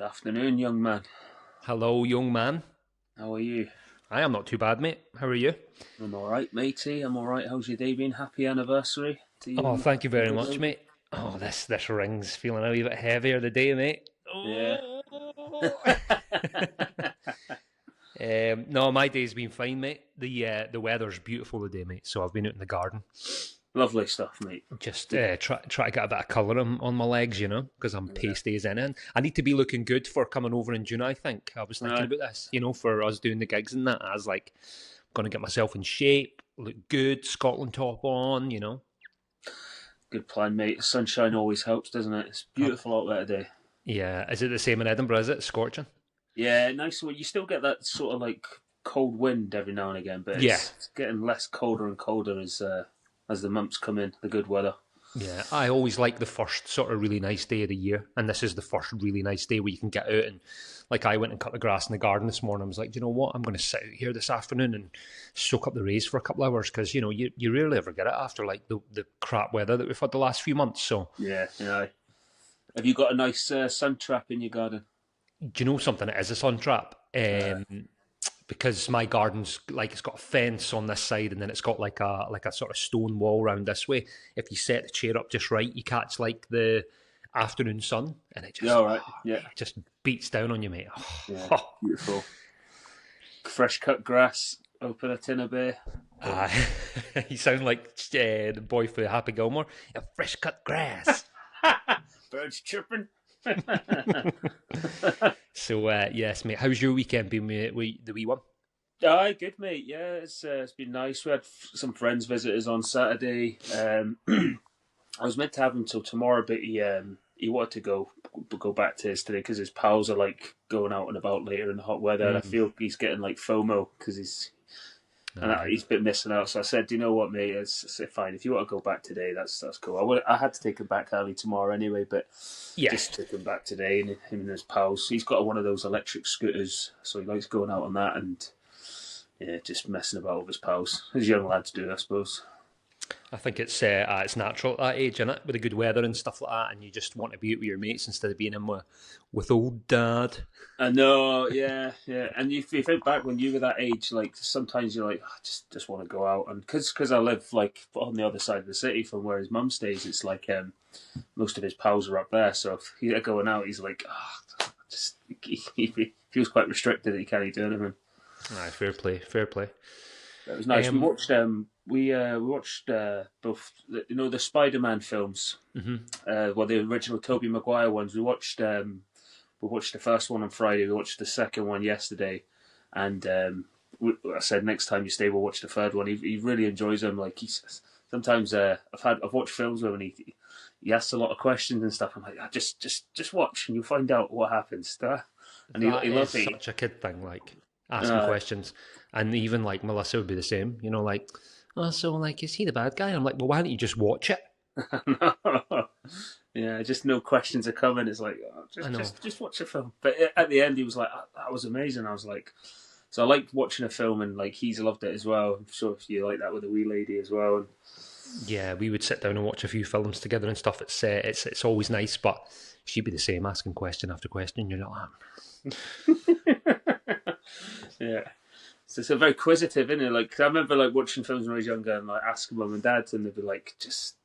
afternoon, young man. Hello, young man. How are you? I am not too bad, mate. How are you? I'm all right, matey. I'm all right. How's your day been? Happy anniversary to you. Oh, And thank you very the much, lady. mate. Oh, this ring's feeling a wee bit heavier today, mate. Yeah. Oh. No, my day's been fine, mate. The weather's beautiful today, mate. So I've been out in the garden, Lovely stuff, mate. just try to get a bit of colour on my legs, because I'm pasty as in. And I need to be looking good for coming over in June. I think I was thinking Right. about this, for us doing the gigs and that. I was like, going to get myself in shape, look good, Scotland top on. Good plan, mate. Sunshine always helps, doesn't it? It's beautiful out there today. Yeah, is it the same in Edinburgh? Is it scorching? Yeah, nice. Well, you still get that sort of like cold wind every now and again, but Yeah. it's getting less colder and colder as the months come in. The good weather. Yeah, I always like the first sort of really nice day of the year, and this is the first really nice day where you can get out and, like, I went and cut the grass in the garden this morning. I was like, do you know what? I'm going to sit out here this afternoon and soak up the rays for a couple of hours because you rarely ever get it after like the crap weather that we've had the last few months. So Yeah. Have you got a nice sun trap in your garden? do you know something? It is a sun trap. Because my garden's like it's got a fence on this side and then it's got like a sort of stone wall round this way. If you set the chair up just right, you catch like the afternoon sun and it just Yeah, all right. Yeah. it just beats down on you, mate. Yeah. Beautiful. Fresh cut grass. Open a tin of beer. You sound like the boy for Happy Gilmore. A fresh cut grass. Birds chirping. So yes, mate. How's your weekend been? The wee one? Aye, good mate. Yeah, it's been nice. We had some friends visitors on Saturday. I was meant to have him till tomorrow, but he wanted to go back to his today because his pals are like going out and about later in the hot weather, and I feel he's getting like FOMO because he's a bit missing out. So I said, "Do you know what, mate? It's fine. If you want to go back today, that's cool." I had to take him back early tomorrow anyway, but just took him back today. And him and his pals. He's got one of those electric scooters, so he likes going out on that and just messing about with his pals, as young lads do, I suppose. I think it's natural at that age, innit? With the good weather and stuff like that, and you just want to be out with your mates instead of being in with old dad. I know, yeah. And if you think back when you were that age, like sometimes you're like, I just want to go out, and because I live like on the other side of the city from where his mum stays, it's like most of his pals are up there. So if he's going out, he's like, he feels quite restricted that he can't do anything. Aye, fair play. It was nice. We watched both the Spider-Man films. Mm-hmm. The original Tobey Maguire ones. We watched the first one on Friday. We watched the second one yesterday, and I said next time you stay, we'll watch the third one. He really enjoys them. Like sometimes I've watched films with him and he asks a lot of questions and stuff. I'm like, just watch and you'll find out what happens. And he loves it. Such a kid thing, like asking questions, and even like Melissa would be the same. Like, oh, so like, is he the bad guy? I'm like, well, why don't you just watch it? Yeah, just no questions are coming. It's like, just watch the film. But at the end, he was like, that was amazing. I was like, so I liked watching a film, and like he's loved it as well. I'm sure if you like that with a wee lady as well. And yeah, we would sit down and watch a few films together and stuff. It's always nice, but she'd be the same, asking question after question. You're like, yeah. So it's very inquisitive, isn't it? Like, I remember like watching films when I was younger and like asking mum and dad, and they'd be like, just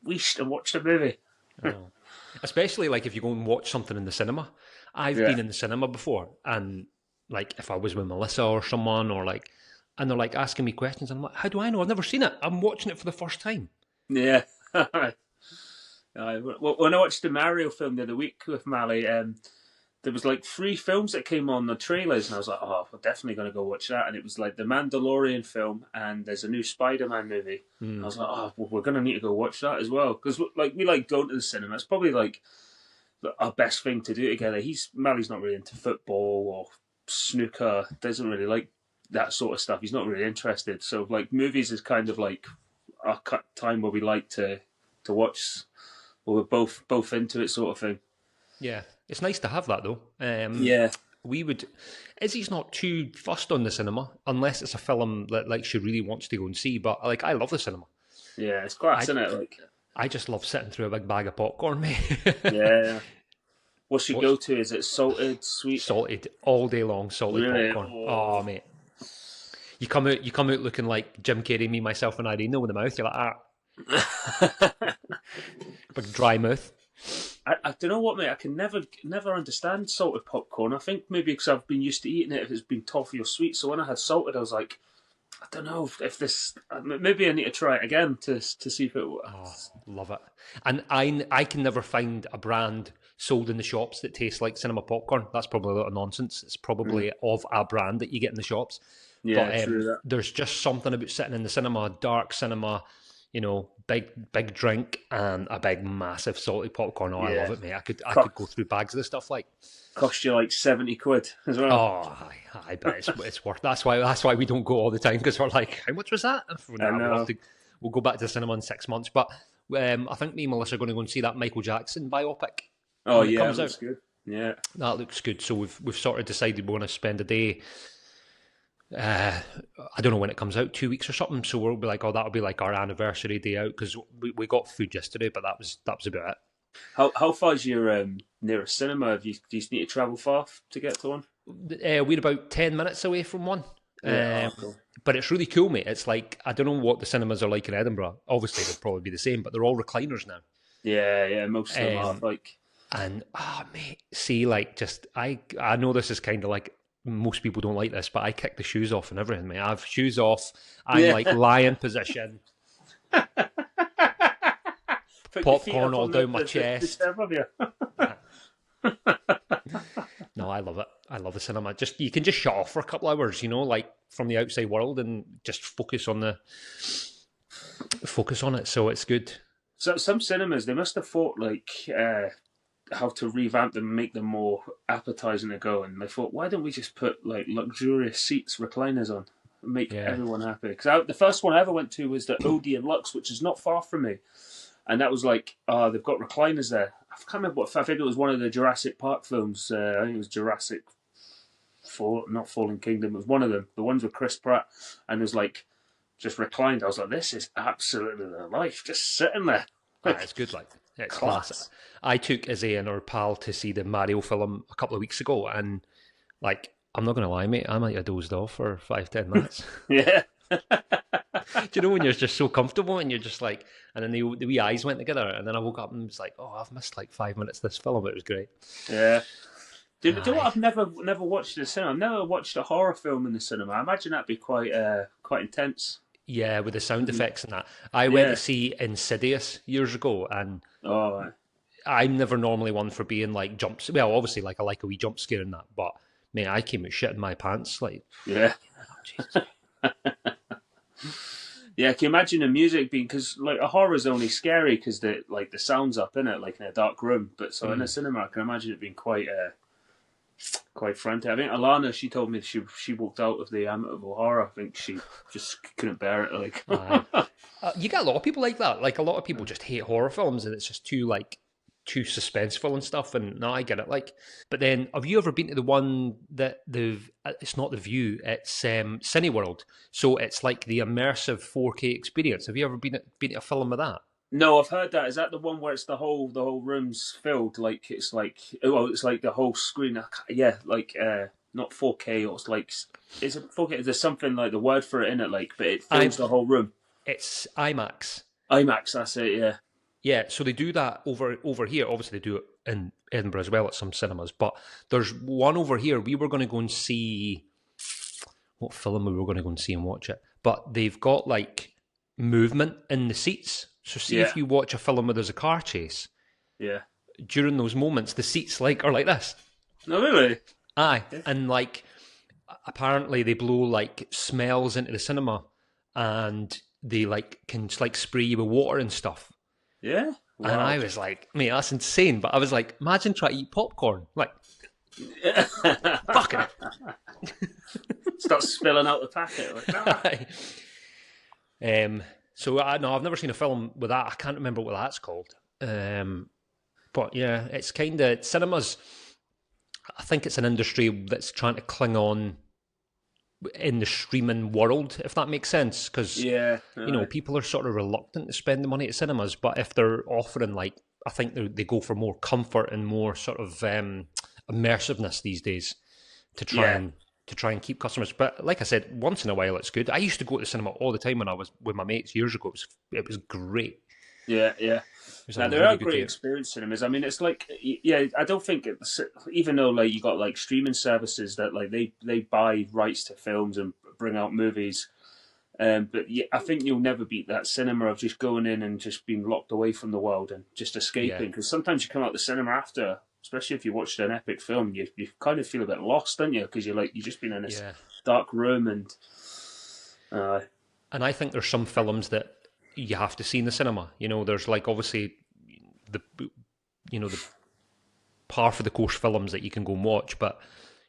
wish and watch the movie. Oh. Especially like if you go and watch something in the cinema. I've been in the cinema before, and like if I was with Melissa or someone, or like, and they're like asking me questions, and I'm like, how do I know? I've never seen it. I'm watching it for the first time. Yeah. When I watched the Mario film the other week with Mally, there was like 3 films that came on the trailers, and I was like, oh, we're definitely going to go watch that. And it was like the Mandalorian film, and there's a new Spider-Man movie. I was like, oh, well, we're going to need to go watch that as well, because like we like going to the cinema. It's probably like our best thing to do together. Mally's not really into football or snooker, doesn't really like that sort of stuff. He's not really interested. So like movies is kind of like our time where we like to watch, or we're both into it, sort of thing. Yeah, it's nice to have that though. Yeah. We would. Izzy's not too fussed on the cinema unless it's a film that like she really wants to go and see. But like, I love the cinema. Yeah, it's class, isn't it? Like, I just love sitting through a big bag of popcorn, mate. Yeah. What's your go-to? Is it salted, sweet? Salted all day long, salted Really? popcorn. Oh, mate. You come out looking like Jim Carrey, me, myself, and Irene in the mouth. You're like, big dry mouth. I don't know what, mate. I can never understand salted popcorn. I think maybe because I've been used to eating it if it's been toffee or sweet. So when I had salted, I was like, I don't know if this. Maybe I need to try it again to see if it. Oh, love it. And I can never find a brand sold in the shops that tastes like cinema popcorn. That's probably a lot of nonsense. It's probably of a brand that you get in the shops. Yeah, but true that. There's just something about sitting in the cinema, dark cinema, big drink and a big massive salty popcorn. Oh, I love it, mate. I could go through bags of this stuff like. Cost you like 70 quid as well. Oh, I bet it's worth. That's why we don't go all the time, because we're like, how much was that? We'll go back to the cinema in 6 months. But I think me and Melissa are going to go and see that Michael Jackson biopic. Oh yeah, that looks good. Yeah, that looks good. So we've sort of decided we're going to spend a day. I don't know when it comes out, 2 weeks or something. So we'll be like, that'll be like our anniversary day out, because we got food yesterday, but that was about it. How far is your nearest cinema? Do you need to travel far to get to one? We're about 10 minutes away from one. Yeah, cool. But it's really cool, mate. It's like, I don't know what the cinemas are like in Edinburgh. Obviously, they'll probably be the same, but they're all recliners now. Yeah, most of them are like. And mate, see, like, just I know this is kind of like, most people don't like this, but I kick the shoes off and everything, mate. I have shoes off. I'm like lying position. Popcorn all down my chest. No, I love it. I love the cinema. You can just shut off for a couple hours, like from the outside world, and just focus on it. So it's good. So some cinemas, they must have thought like how to revamp them and make them more appetizing to go. And they thought, why don't we just put like luxurious seats, recliners on, and make everyone happy? Because the first one I ever went to was the Odeon Lux, which is not far from me. And that was like, they've got recliners there. I can't remember I think it was one of the Jurassic Park films. I think it was Jurassic not Fallen Kingdom. It was one of them. The ones with Chris Pratt. And it was like, just reclined. I was like, this is absolutely the life. Just sitting there. It's good, like. It's class. I took Izzy and her pal to see the Mario film a couple of weeks ago. And, like, I'm not going to lie, mate, I might have dozed off for 5-10 minutes. Yeah. Do you know when you're just so comfortable and you're just like, and then the wee eyes went together, and then I woke up and was like, I've missed like 5 minutes of this film. It was great. Yeah. Do you know what? I've never watched in the cinema. I've never watched a horror film in the cinema. I imagine that'd be quite intense. Yeah, with the sound effects and that. I went to see Insidious years ago, and I'm never normally one for being like jumps. Well, obviously, like I like a wee jump scare in that, but man, I came out shitting my pants. Like, yeah. Yeah, can you imagine the music being, because like a horror is only scary because the sound's up in it, like in a dark room. But so in a cinema, I can imagine it being quite frantic. I think Alana, she told me she walked out of the Amityville Horror. I think she just couldn't bear it. Like, you get a lot of people like that. Like a lot of people just hate horror films, and it's just too suspenseful and stuff. And no, I get it. Like, but then have you ever been to the one that it's not The View, it's Cineworld. So it's like the immersive 4K experience. Have you ever been to a film of that? No, I've heard that. Is that the one where it's the whole room's filled? Like it's like the whole screen. Yeah, like not 4K. Or it's like, is it 4K? There's something like the word for it in it, like, but it fills the whole room. It's IMAX. IMAX, that's it. Yeah. Yeah, so they do that over here. Obviously, they do it in Edinburgh as well at some cinemas. But there's one over here. We were going to go and see what film we were going to go and see and watch it. But they've got like movement in the seats. So see if you watch a film where there's a car chase. Yeah. During those moments, the seats are like this. No, really? Aye, and like apparently they blow like smells into the cinema, and they can spray you with water and stuff. Yeah. Wow. And I was like, mate, that's insane. But I was like, imagine trying to eat popcorn. Like, fucking start spilling out the packet. Like, so I've never seen a film with that. I can't remember what that's called. But yeah, it's kind of cinemas. I think it's an industry that's trying to cling on in the streaming world, if that makes sense, because people are sort of reluctant to spend the money at cinemas, but if they're offering like I think they go for more comfort and more sort of immersiveness these days to try Yeah. and keep customers. But like I said, once in a while it's good. I used to go to the cinema all the time when I was with my mates years ago. It was great. Yeah, yeah. It was a Now there are really good great day. experience cinemas. I mean, it's like, yeah, I don't think even though like you got like streaming services that like they buy rights to films and bring out movies. But yeah, I think you'll never beat that cinema of just going in and just being locked away from the world and just Yeah, escaping. Because sometimes you come out the cinema after, especially if you watched an epic film, you kind of feel a bit lost, don't you? Because you've just been in this yeah. dark room and uh, And I think there's some films that you have to see in the cinema. You know, there's like obviously the the par for the course films that you can go and watch, but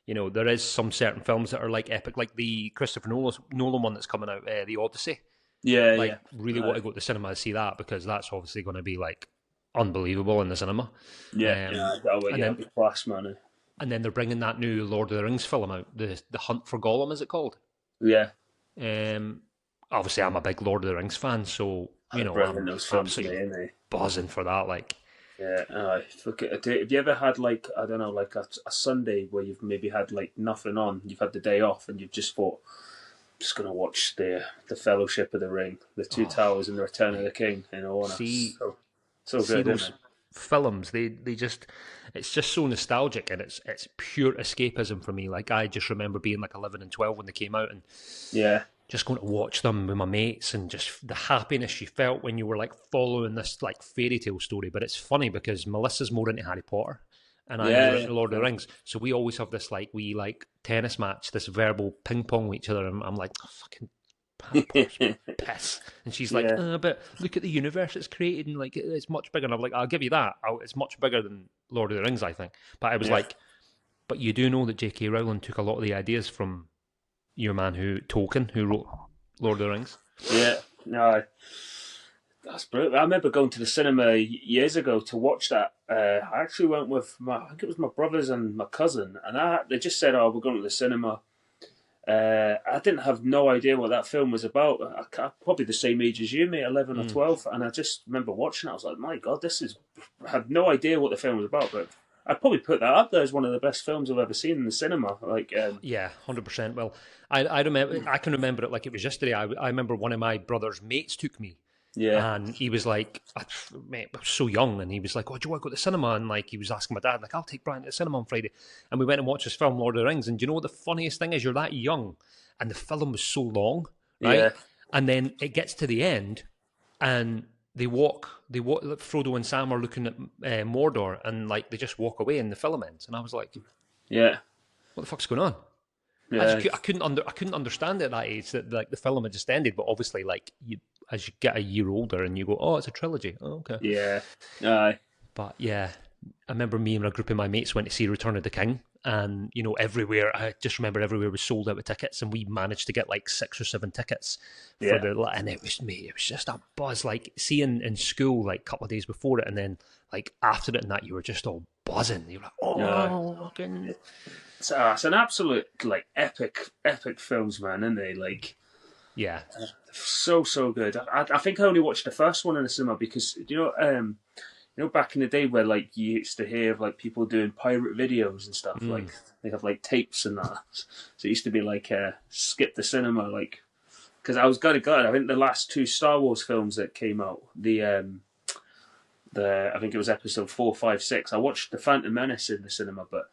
you know there is some certain films that are like epic, like the Christopher Nolan one that's coming out, the Odyssey. yeah, Like, yeah, really want to go to the cinema to see that because that's obviously going to be like unbelievable in the cinema. yeah, yeah. Oh, And yeah, then it'll be class, man. they're bringing that new Lord of the Rings film out, the Hunt for Gollum, is it called? Yeah, Um, Obviously, I'm a big Lord of the Rings fan, so you know brilliant I'm those films, absolutely mate, innit? buzzing for that. Like, Yeah, look at a day. Have you ever had like I don't know, like a Sunday where you've maybe had like nothing on, you've had the day off, and you've just thought, I'm just gonna watch the Fellowship of the Ring, the Two Towers, and the Return of the King. You know, and see so see good, isn't those it? films, they just, it's just so nostalgic, and it's pure escapism for me. Like, I just remember being like 11 and 12 when they came out and Yeah, just going to watch them with my mates, and just the happiness you felt when you were like following this like fairy tale story. But it's funny because Melissa's more into Harry Potter and I'm yeah, more yeah. into Lord of the Rings, so we always have this like wee like tennis match, this verbal ping pong with each other, and I'm like, oh, fucking Harry Potter's piss. And she's like, Yeah, but look at the universe it's created, and like it's much bigger. And I'm like, I'll give you that. It's much bigger than Lord of the Rings, I think. But I was yeah, like, but you do know that J.K. Rowling took a lot of the ideas from your man Tolkien, who wrote Lord of the Rings. yeah. No, that's brilliant. I remember going to the cinema years ago to watch that. I actually went with I think it was my brothers and my cousin, and they just said, "Oh, we're going to the cinema." I didn't have no idea what that film was about. I'm probably the same age as you, mate, 11 or 12. And I just remember watching it. I was like, my God, I had no idea what the film was about, but I'd probably put that up there as one of the best films I've ever seen in the cinema. Like, Yeah, 100%. Well, I remember, I can remember it like it was yesterday. I remember one of my brother's mates took me, yeah, and he was like, mate, I was so young, and he was like, oh, do you want to go to the cinema? And like, he was asking my dad, like, I'll take Brian to the cinema on Friday. And we went and watched this film, Lord of the Rings. And do you know what the funniest thing is? You're that young, and the film was so long, yeah, right? And then it gets to the end, and they walk. Frodo and Sam are looking at Mordor, and like they just walk away, and the film ends. And I was like, yeah, what the fuck's going on? yeah, I couldn't understand it at that age that like the film had just ended. But obviously, like as you get a year older and you go, oh, it's a trilogy. Oh, okay. yeah. But yeah, I remember me and a group of my mates went to see Return of the King, and you know, everywhere. I just remember everywhere was sold out of tickets, and we managed to get like 6 or 7 tickets for and it was just a buzz. Like seeing in school like a couple of days before it, and then like after it and that, you were just all buzzing. You were like, oh, fucking. It's an absolute like epic films, man, isn't they? Like, Yeah. so good. I think I only watched the first one in the cinema because back in the day where like you used to hear of like people doing pirate videos and stuff, like they have like tapes and that. So it used to be like skip the cinema, like because I was kind of gutted. I think the last 2 Star Wars films that came out, I think it was episode 4, 5, 6. I watched The Phantom Menace in the cinema, but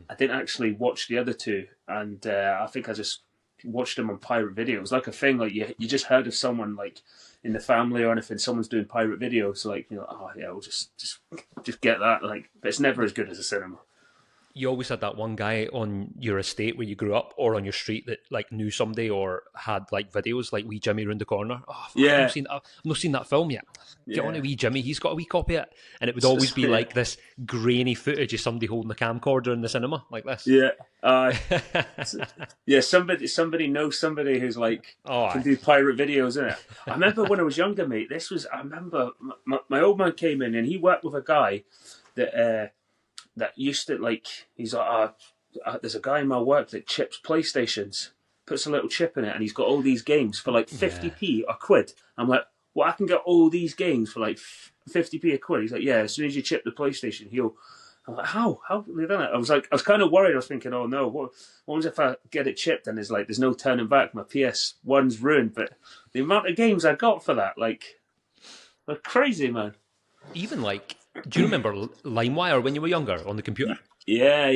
I didn't actually watch the other 2, and I think I just watched them on pirate video. It was like a thing, like you just heard of someone like in the family or anything, someone's doing pirate videos, like oh yeah, we'll just get that, like, but it's never as good as a cinema. You always had that one guy on your estate where you grew up or on your street that like knew somebody or had like videos like Wee Jimmy round the corner. Oh, Yeah. I've not seen that film yet. Get on to Wee Jimmy. He's got a wee copy of it. And it would always be like this grainy footage of somebody holding a camcorder in the cinema like this. Yeah. Yeah, somebody knows somebody who's like can do pirate videos, innit? I remember when I was younger, mate, I remember my old man came in and he worked with a guy that used to, like, he's like, there's a guy in my work that chips PlayStations, puts a little chip in it, and he's got all these games for like 50p or quid. I'm like, well, I can get all these games for like 50p a quid. He's like, yeah, as soon as you chip the PlayStation, he'll. I'm like, how? How have they done it? I was kind of worried. I was thinking, oh no, what was if I get it chipped and there's no turning back? My PS1's ruined. But the amount of games I got for that, like, they're crazy, man. Even like, do you remember LimeWire when you were younger on the computer? Yeah,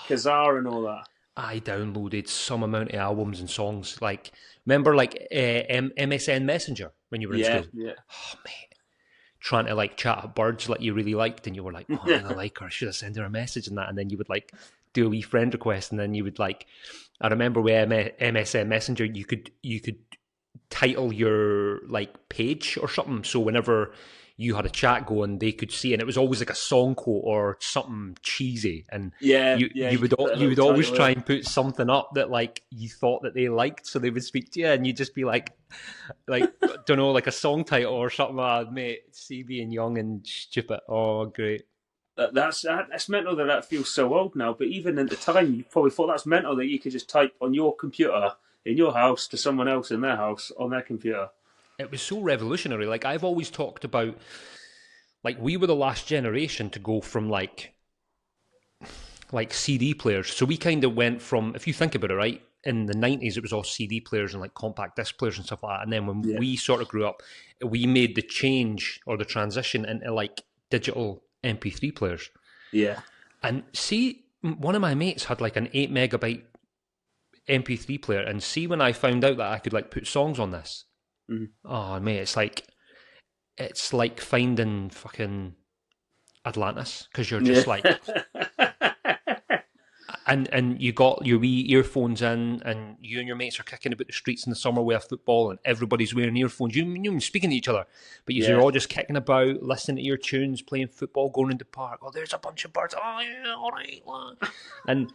Kazaa and all that. I downloaded some amount of albums and songs. Like, remember like MSN Messenger when you were in school? Yeah. Oh, mate. Trying to like chat at birds that you really liked, and you were like, oh, I like her, I should have sent her a message and that, and then you would like do a wee friend request, and then you would like, I remember with MSN Messenger you could title your like page or something, so whenever you had a chat going, they could see, and it was always like a song quote or something cheesy, and you would always try and put something up that like you thought that they liked, so they would speak to you, and you'd just be like don't know, like a song title or something like that. Mate, see being young and stupid. Oh, great. That's mental that feels so old now. But even at the time, you probably thought that's mental that you could just type on your computer in your house to someone else in their house on their computer. It was so revolutionary. Like, I've always talked about, like, we were the last generation to go from like CD players. So we kind of went from, if you think about it, right, in the 90s, it was all CD players and like compact disc players and stuff like that. And then when we sort of grew up, we made the change or the transition into like digital MP3 players. Yeah. And see, one of my mates had like an 8 megabyte MP3 player. And see, when I found out that I could like put songs on this, oh, mate, it's like finding fucking Atlantis, because you're just like, and you got your wee earphones in, and you and your mates are kicking about the streets in the summer with a football, and everybody's wearing earphones. You're speaking to each other, but you're all just kicking about, listening to your tunes, playing football, going into the park. Oh, there's a bunch of birds. Oh yeah, all right. And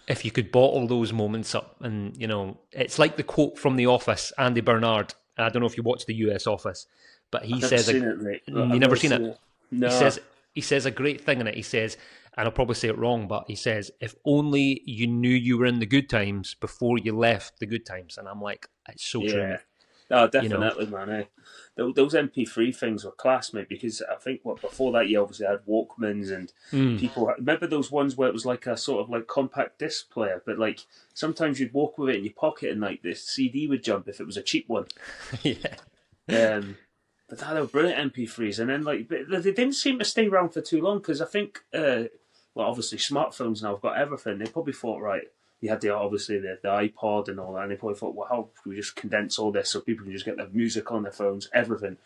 if you could bottle those moments up, and you know, it's like the quote from The Office, Andy Bernard. I don't know if you watch the US Office, but he says, "You never seen it? No." He says a great thing in it. He says, and I'll probably say it wrong, but he says, "If only you knew you were in the good times before you left the good times." And I'm like, it's so true. Oh, definitely, man. Eh? Those MP3 things were class, mate, because I think before that you obviously had Walkmans and people. Remember those ones where it was like a sort of like compact disc player, but like sometimes you'd walk with it in your pocket and like the CD would jump if it was a cheap one. But they were brilliant MP3s, and then like they didn't seem to stay around for too long, because I think, obviously smartphones now have got everything. They probably thought, right, you had the iPod and all that, and they probably thought, well, how can we just condense all this so people can just get their music on their phones, everything.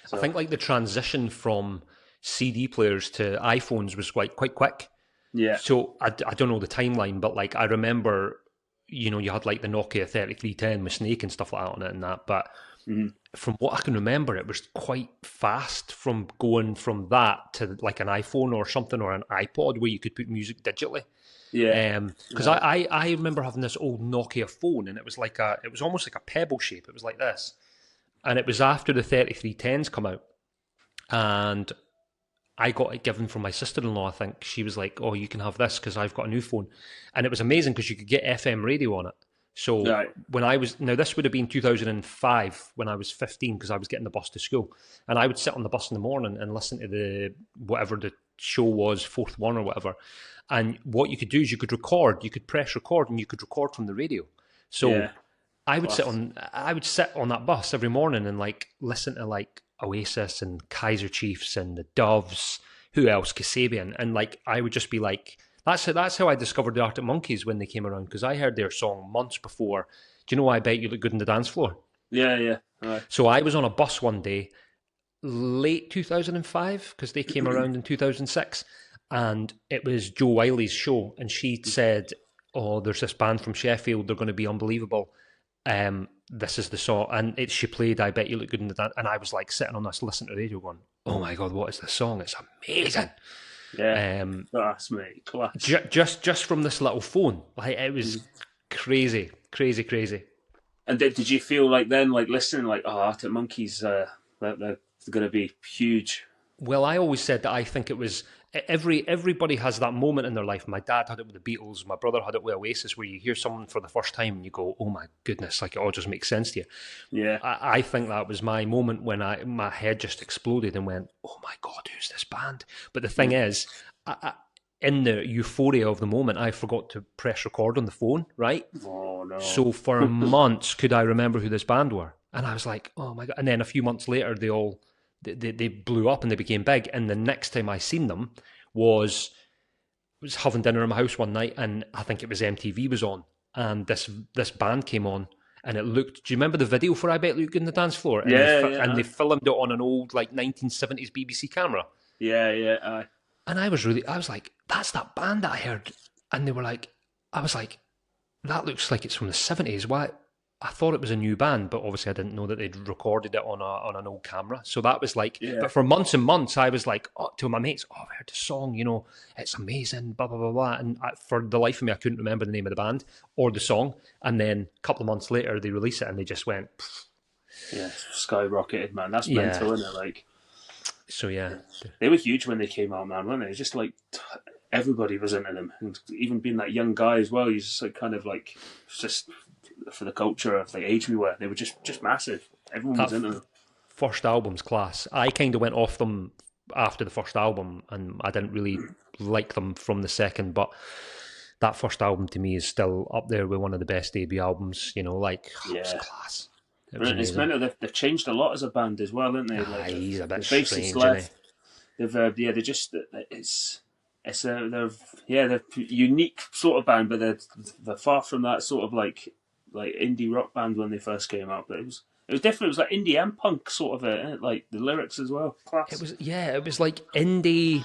So, I think like the transition from CD players to iPhones was quite quick. Yeah. So I don't know the timeline, but like I remember, you know, you had like the Nokia 3310 with Snake and stuff like that on it and that, but from what I can remember, it was quite fast from going from that to like an iPhone or something, or an iPod where you could put music digitally. Yeah. Because I remember having this old Nokia phone, and it was almost like a pebble shape. It was like this. And it was after the 3310s come out. And I got it given from my sister-in-law, I think. She was like, oh, you can have this because I've got a new phone. And it was amazing because you could get FM radio on it. So when I was, now this would have been 2005 when I was 15, because I was getting the bus to school. And I would sit on the bus in the morning and listen to whatever the show was, Fourth One or whatever. And what you could do is you could press record, and you could record from the radio. So I would sit on that bus every morning and like listen to like Oasis and Kaiser Chiefs and the Doves, who else, Kasabian, and like I would just be like, that's how I discovered the Arctic Monkeys when they came around, because I heard their song months before. Do you know I Bet You Look Good on the Dance Floor? Yeah. So I was on a bus one day, late 2005, because they came around in 2006, and it was Jo Wiley's show, and she said, oh, there's this band from Sheffield, they're going to be unbelievable. This is the song, and she played I Bet You Look Good in the Dance, and I was like sitting on this, listening to the radio going, oh my God, what is this song? It's amazing. Yeah, class, mate, class. Just from this little phone, like it was crazy. And did you feel like then, like listening, like, oh, Arctic Monkeys, they're going to be huge? Well, I always said that I think it was everybody has that moment in their life. My dad had it with the Beatles. My brother had it with Oasis, where you hear someone for the first time and you go, "Oh my goodness!" Like it all just makes sense to you. Yeah. I think that was my moment when my head just exploded and went, "Oh my God, who's this band?" But the thing is, in the euphoria of the moment, I forgot to press record on the phone. Right. Oh no. So for months, could I remember who this band were? And I was like, "Oh my God!" And then a few months later, they blew up and they became big. And the next time I seen them was having dinner in my house one night, and I think it was MTV was on, and this band came on, and it looked. Do you remember the video for "I Bet Luke" in the dance floor? And and they filmed it on an old like 1970s BBC camera. Yeah. And I was like, "That's that band that I heard," and they were like, I was like, "That looks like it's from the 70s. Why?" I thought it was a new band, but obviously I didn't know that they'd recorded it on an old camera. So that was like, but for months and months, I was like, to my mates, "Oh, I've heard the song, it's amazing, blah, blah, blah, blah." And for the life of me, I couldn't remember the name of the band or the song. And then a couple of months later, they release it and they just went, pfft. Yeah, skyrocketed, man. That's mental, isn't it? Like, so yeah. They were huge when they came out, man, weren't they? Just like everybody was into them. And even being that young guy as well, you just like kind of like, just for the culture of the age we were, they were just massive. Everyone was into them. First album's class. I kind of went off them after the first album, and I didn't really like them from the second, but that first album to me is still up there with one of the best debut albums, it was class. It's meant they've changed a lot as a band as well, haven't they? Like, he's a bit the strange, left. They're just they're unique sort of band, but they're far from that sort of like indie rock band when they first came out. But it was different. It was like indie and punk sort of like the lyrics as well. Class. It was like indie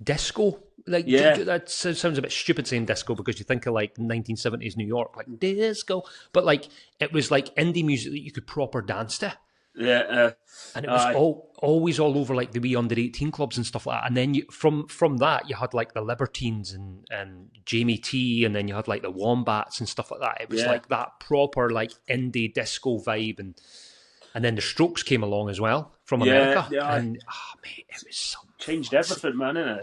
disco. That sounds a bit stupid saying disco because you think of like 1970s New York, like disco, but like it was like indie music that you could proper dance to. Yeah, and it was always all over like the wee under 18 clubs and stuff like that. And then from that you had like the Libertines and Jamie T, and then you had like the Wombats and stuff like that. It was like that proper like indie disco vibe, and then the Strokes came along as well from America. And mate, it was something changed everything, man, innit?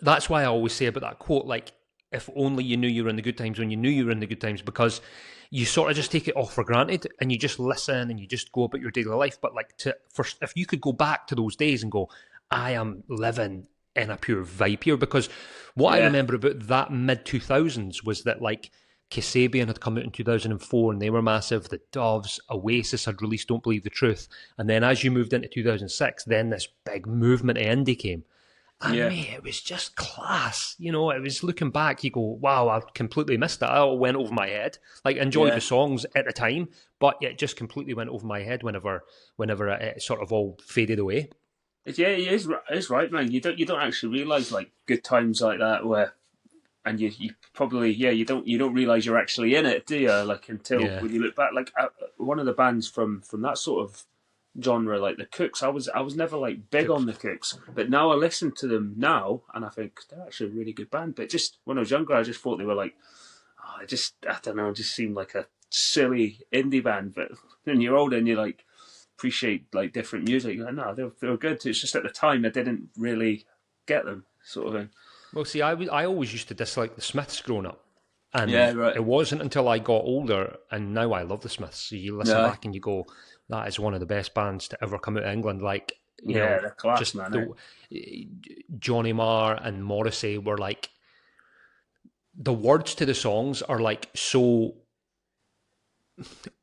That's why I always say about that quote, like, if only you knew you were in the good times when you knew you were in the good times, because you sort of just take it all for granted and you just listen and you just go about your daily life. But like, if you could go back to those days and go, I am living in a pure vibe here, because what I remember about that mid-2000s was that like Kasabian had come out in 2004 and they were massive. The Doves, Oasis had released Don't Believe the Truth. And then as you moved into 2006, then this big movement of indie came. And mate, it was just class. It was looking back, you go, wow, I completely missed that. It all went over my head. Like, enjoyed the songs at the time, but it just completely went over my head whenever it sort of all faded away. Yeah, it is right, man. You don't actually realise like good times like that and you probably you don't realise you're actually in it, do you? Like until when you look back, like one of the bands from that sort of genre, like the Cooks, I was never like big on the Cooks, but now I listen to them now and I think they're actually a really good band. But just when I was younger, I just thought they were like, I don't know, it just seemed like a silly indie band. But when you're older and you like appreciate like different music, you're like, no, they were good. It's just at the time I didn't really get them, sort of thing. Well, see, I always used to dislike the Smiths growing up. And it wasn't until I got older, and now I love the Smiths. So you listen back and you go, that is one of the best bands to ever come out of England. Like, they're class, just man. Johnny Marr and Morrissey were like, the words to the songs are like so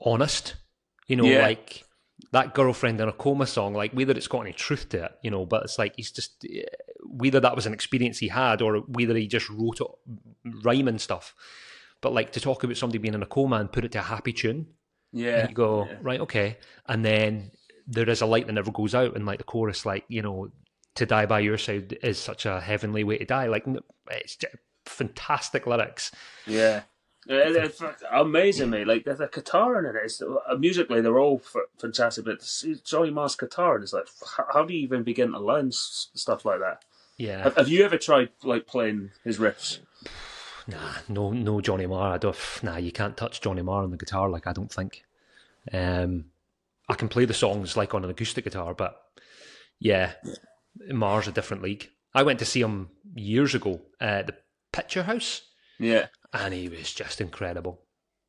honest, like that Girlfriend in a Coma song, like whether it's got any truth to it, but it's like he's just, whether that was an experience he had or whether he just wrote it rhyming stuff. But like to talk about somebody being in a coma and put it to a happy tune, and you go, right, okay. And then there is a light that never goes out, and like the chorus, like, to die by your side is such a heavenly way to die. Like, it's just fantastic lyrics. Yeah. It's amazing, mate. Like, there's a guitar in it. It's, musically, they're all fantastic, but Johnny Marr's guitar, and it's like, how do you even begin to learn stuff like that? Yeah. Have you ever tried like playing his riffs? Nah, no Johnny Marr. You can't touch Johnny Marr on the guitar. Like, I don't think. I can play the songs like on an acoustic guitar, but Marr's a different league. I went to see him years ago at the Picture House, Yeah. and he was just incredible.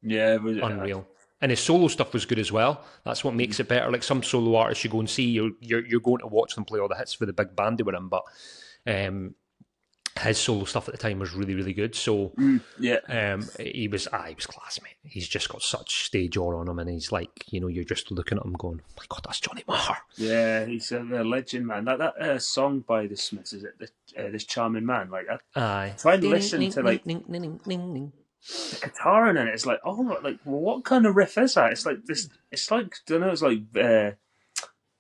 Yeah. Unreal. And his solo stuff was good as well. That's what makes it better. Like some solo artists you go and see, you're going to watch them play all the hits for the big band they were in, but his solo stuff at the time was really, really good. So he was class, mate. He's just got such stage awe on him, and he's like, you're just looking at him going, oh my God, that's Johnny Marr. Yeah, he's a legend, man. That song by the Smiths, is it This Charming Man? Like, I try and listen to like the guitar in it. It's like, well, what kind of riff is that? It's like this. It's like, I don't know. It's like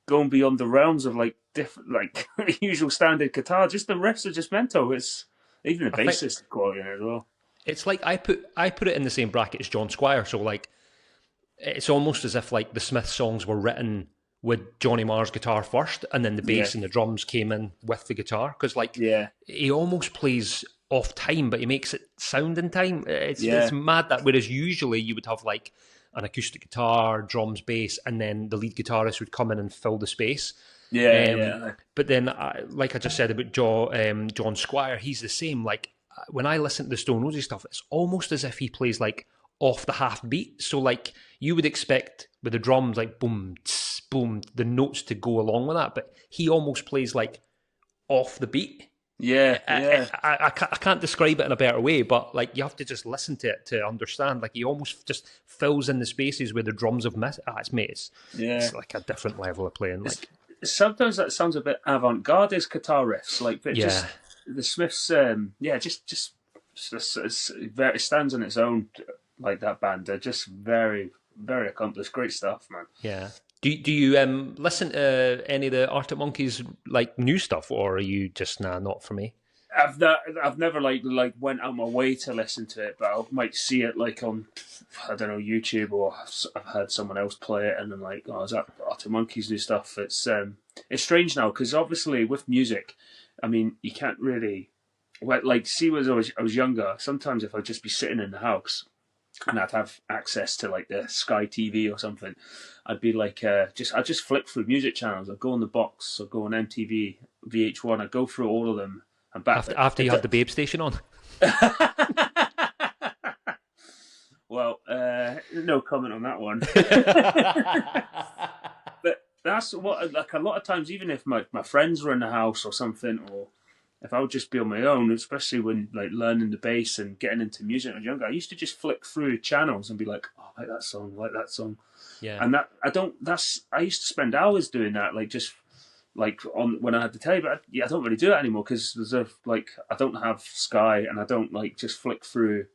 going beyond the realms of like different, like usual standard guitar. Just the riffs are just mental. It's even the bassist quality in it as well. It's like I put it in the same bracket as John Squire. So like, it's almost as if like the Smiths songs were written with Johnny Marr's guitar first, and then the bass and the drums came in with the guitar. Because like, he almost plays off time, but he makes it sound in time. It's mad that whereas usually you would have like an acoustic guitar, drums, bass, and then the lead guitarist would come in and fill the space. But then, like I just said about John Squire, he's the same. Like when I listen to the Stone Roses stuff, it's almost as if he plays like off the half beat. So like you would expect with the drums, like boom, tss, boom, the notes to go along with that, but he almost plays like off the beat. I can't describe it in a better way, but like you have to just listen to it to understand. Like he almost just fills in the spaces where the drums have missed. It's like a different level of playing. Like sometimes that sounds a bit avant-garde as guitar riffs, like just the Smiths. It stands on its own. Like that band, they're just very, very accomplished. Great stuff, man. Yeah. Do you listen to any of the Arctic Monkeys like new stuff, or are you just not for me? I've never like went out my way to listen to it, but I might see it like on, I don't know, YouTube, or I've heard someone else play it, and I'm like, oh, is that Arctic Monkeys new stuff? It's strange now because obviously with music, I mean, you can't really see when I was younger. Sometimes if I'd just be sitting in the house and I'd have access to like the Sky TV or something, I'd be like, I'd just flick through music channels. I'd go on the box, I'd go on MTV, VH1, I'd go through all of them. And back after you had the Babe Station on? Well, no comment on that one. But that's what, like a lot of times, even if my friends were in the house or something, or if I would just be on my own, especially when like learning the bass and getting into music when I was younger, I used to just flick through channels and be like, oh, I like that song. Yeah. And I used to spend hours doing that, like just like on when I had the telly, but I don't really do it anymore because I don't have Sky and I don't like just flick through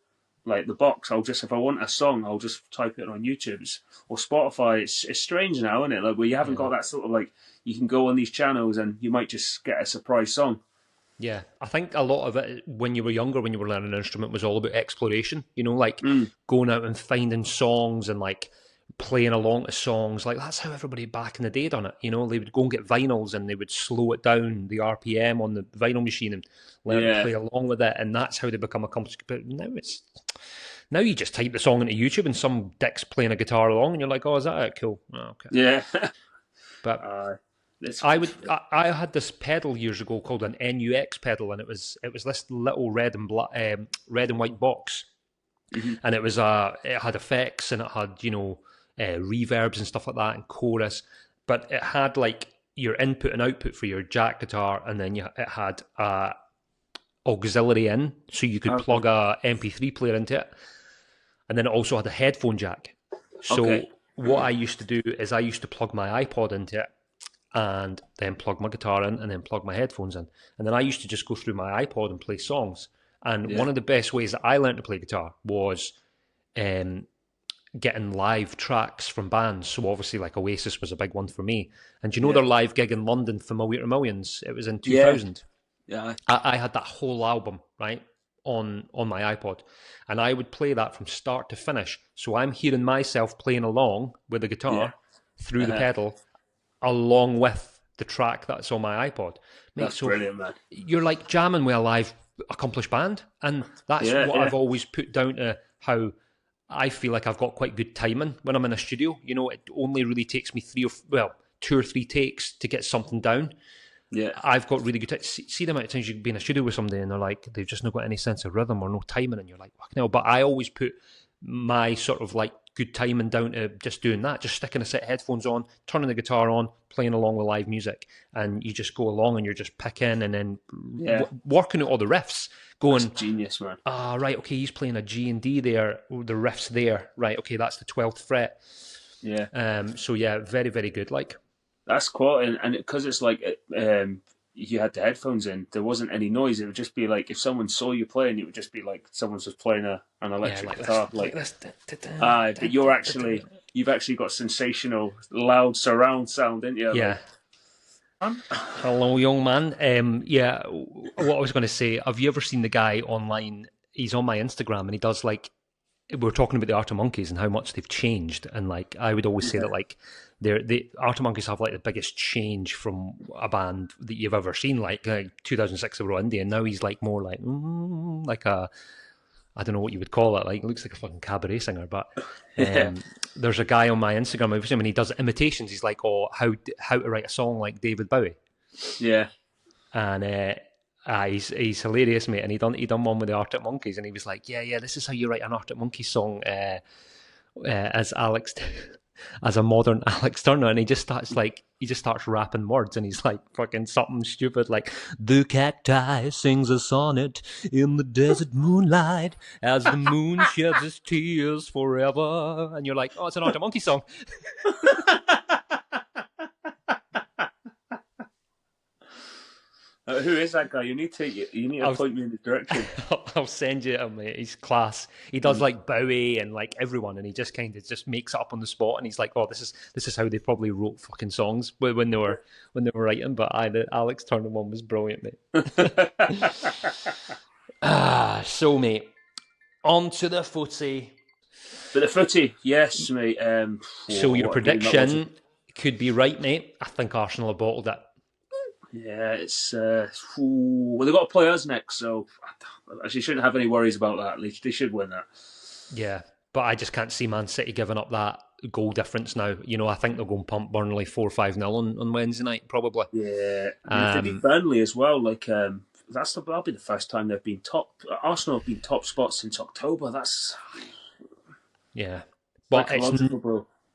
like the box. If I want a song, I'll just type it on YouTube or Spotify. It's strange now, isn't it? Like where you haven't got that sort of like, you can go on these channels and you might just get a surprise song. Yeah, I think a lot of it when you were younger, when you were learning an instrument, was all about exploration. Like going out and finding songs and like playing along to songs. Like that's how everybody back in the day done it. They would go and get vinyls and they would slow it down, the RPM on the vinyl machine, and learn to play along with it. And that's how they become accomplished. But now you just type the song into YouTube and some dick's playing a guitar along, and you're like, oh, is that it? Cool. Oh, okay. Yeah, but. I had this pedal years ago called an NUX pedal, and it was this little red and white box, and it had effects and it had reverbs and stuff like that and chorus, but it had like your input and output for your jack guitar, and then it had auxiliary in, so you could plug a MP3 player into it, and then it also had a headphone jack. So what I used to do is I used to plug my iPod into it, and then plug my guitar in, and then plug my headphones in. And then I used to just go through my iPod and play songs. And one of the best ways that I learned to play guitar was getting live tracks from bands. So obviously, like Oasis was a big one for me. And their live gig in London, Familiar to Millions? It was in 2000. Yeah. I had that whole album, right, on my iPod. And I would play that from start to finish. So I'm hearing myself playing along with the guitar through the pedal, along with the track that's on my iPod. That's brilliant, man. You're like jamming with a live accomplished band, and that's what I've always put down to how I feel like I've got quite good timing when I'm in a studio. It only really takes me 2 or 3 takes to get something down. Yeah. I've got really good. See the amount of times you can be in a studio with somebody and they're like, they've just not got any sense of rhythm or no timing, and you're like, fucking hell. But I always put my sort of like good timing down to just doing that, just sticking a set of headphones on, turning the guitar on, playing along with live music, and you just go along and you're just picking and then working out all the riffs, going, that's genius, man. Right, okay, he's playing a G and D there, the riff's there, right, okay, that's the 12th fret. Yeah. So yeah, very, very good. Like, that's quality, and because it's like you had the headphones in, there wasn't any noise. It would just be like if someone saw you playing, it would just be like someone's just playing an electric guitar. But you've actually got sensational, loud surround sound, didn't you? Yeah. Hello, young man. Yeah, what I was going to say, have you ever seen the guy online? He's on my Instagram and he does like, we're talking about the Art of Monkeys and how much they've changed. And like, I would always say that like, the Art of Monkeys have like the biggest change from a band that you've ever seen. Like 2006 they were indie, and now he's like more like a, I don't know what you would call it. Like, it looks like a fucking cabaret singer. But there's a guy on my Instagram, I've seen him, and he does imitations. He's like, oh, how to write a song like David Bowie. Yeah. And he's hilarious, mate. And he done one with the Arctic Monkeys, and he was like, yeah, this is how you write an Arctic Monkeys song as a modern Alex Turner. And he just starts rapping words, and he's like fucking something stupid like, the cacti sings a sonnet in the desert moonlight as the moon sheds its tears forever. And you're like, oh, it's an Arctic Monkeys song. Who is that guy? You need to point me in the direction. I'll send you him, mate. He's class. He does like Bowie and like everyone, and he just kind of just makes it up on the spot. And he's like, "Oh, this is how they probably wrote fucking songs when they were writing." But the Alex Turner one was brilliant, mate. So mate, on to the footy. But the footy, yes, mate. So your prediction could be right, mate. I think Arsenal have bottled it. Yeah, it's well, they've got to play us next, so actually shouldn't have any worries about that. They should win that. Yeah, but I just can't see Man City giving up that goal difference now. You know, I think they'll go and pump Burnley 4-5-0 on Wednesday night, probably. Yeah, if they beat Burnley as well, like that'll be the first time they've been top. Arsenal have been top spot since October. That's but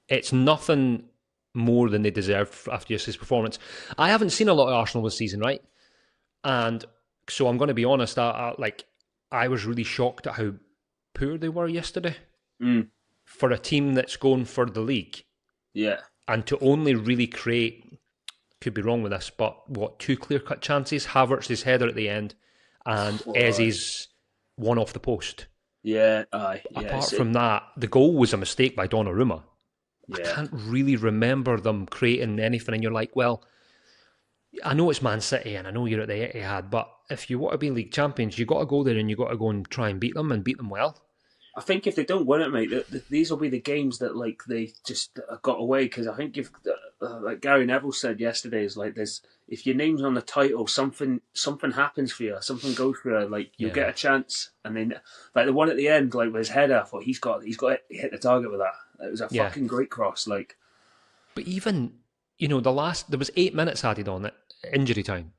it's nothing more than they deserve after yesterday's performance. I haven't seen a lot of Arsenal this season, right? And so I'm going to be honest, I was really shocked at how poor they were yesterday. For a team that's going for the league. Yeah. And to only really create, could be wrong with this, but 2 clear-cut chances? Havertz's header at the end and Eze's one off the post. Yeah, aye. Apart from that, the goal was a mistake by Donnarumma. I can't really remember them creating anything, and you're like, well, I know it's Man City and I know you're at the Etihad, but if you want to be league champions, you've got to go there and you've got to go and try and beat them well. I think if they don't win it, mate, these will be the games that like they just got away, because I think if, like Gary Neville said yesterday, is like if your name's on the title, something happens for you, something goes for you, like you get a chance, and then like the one at the end, like with his header, I thought he's got to hit the target with that. It was a fucking great cross, like. But even there was 8 minutes added on it, injury time,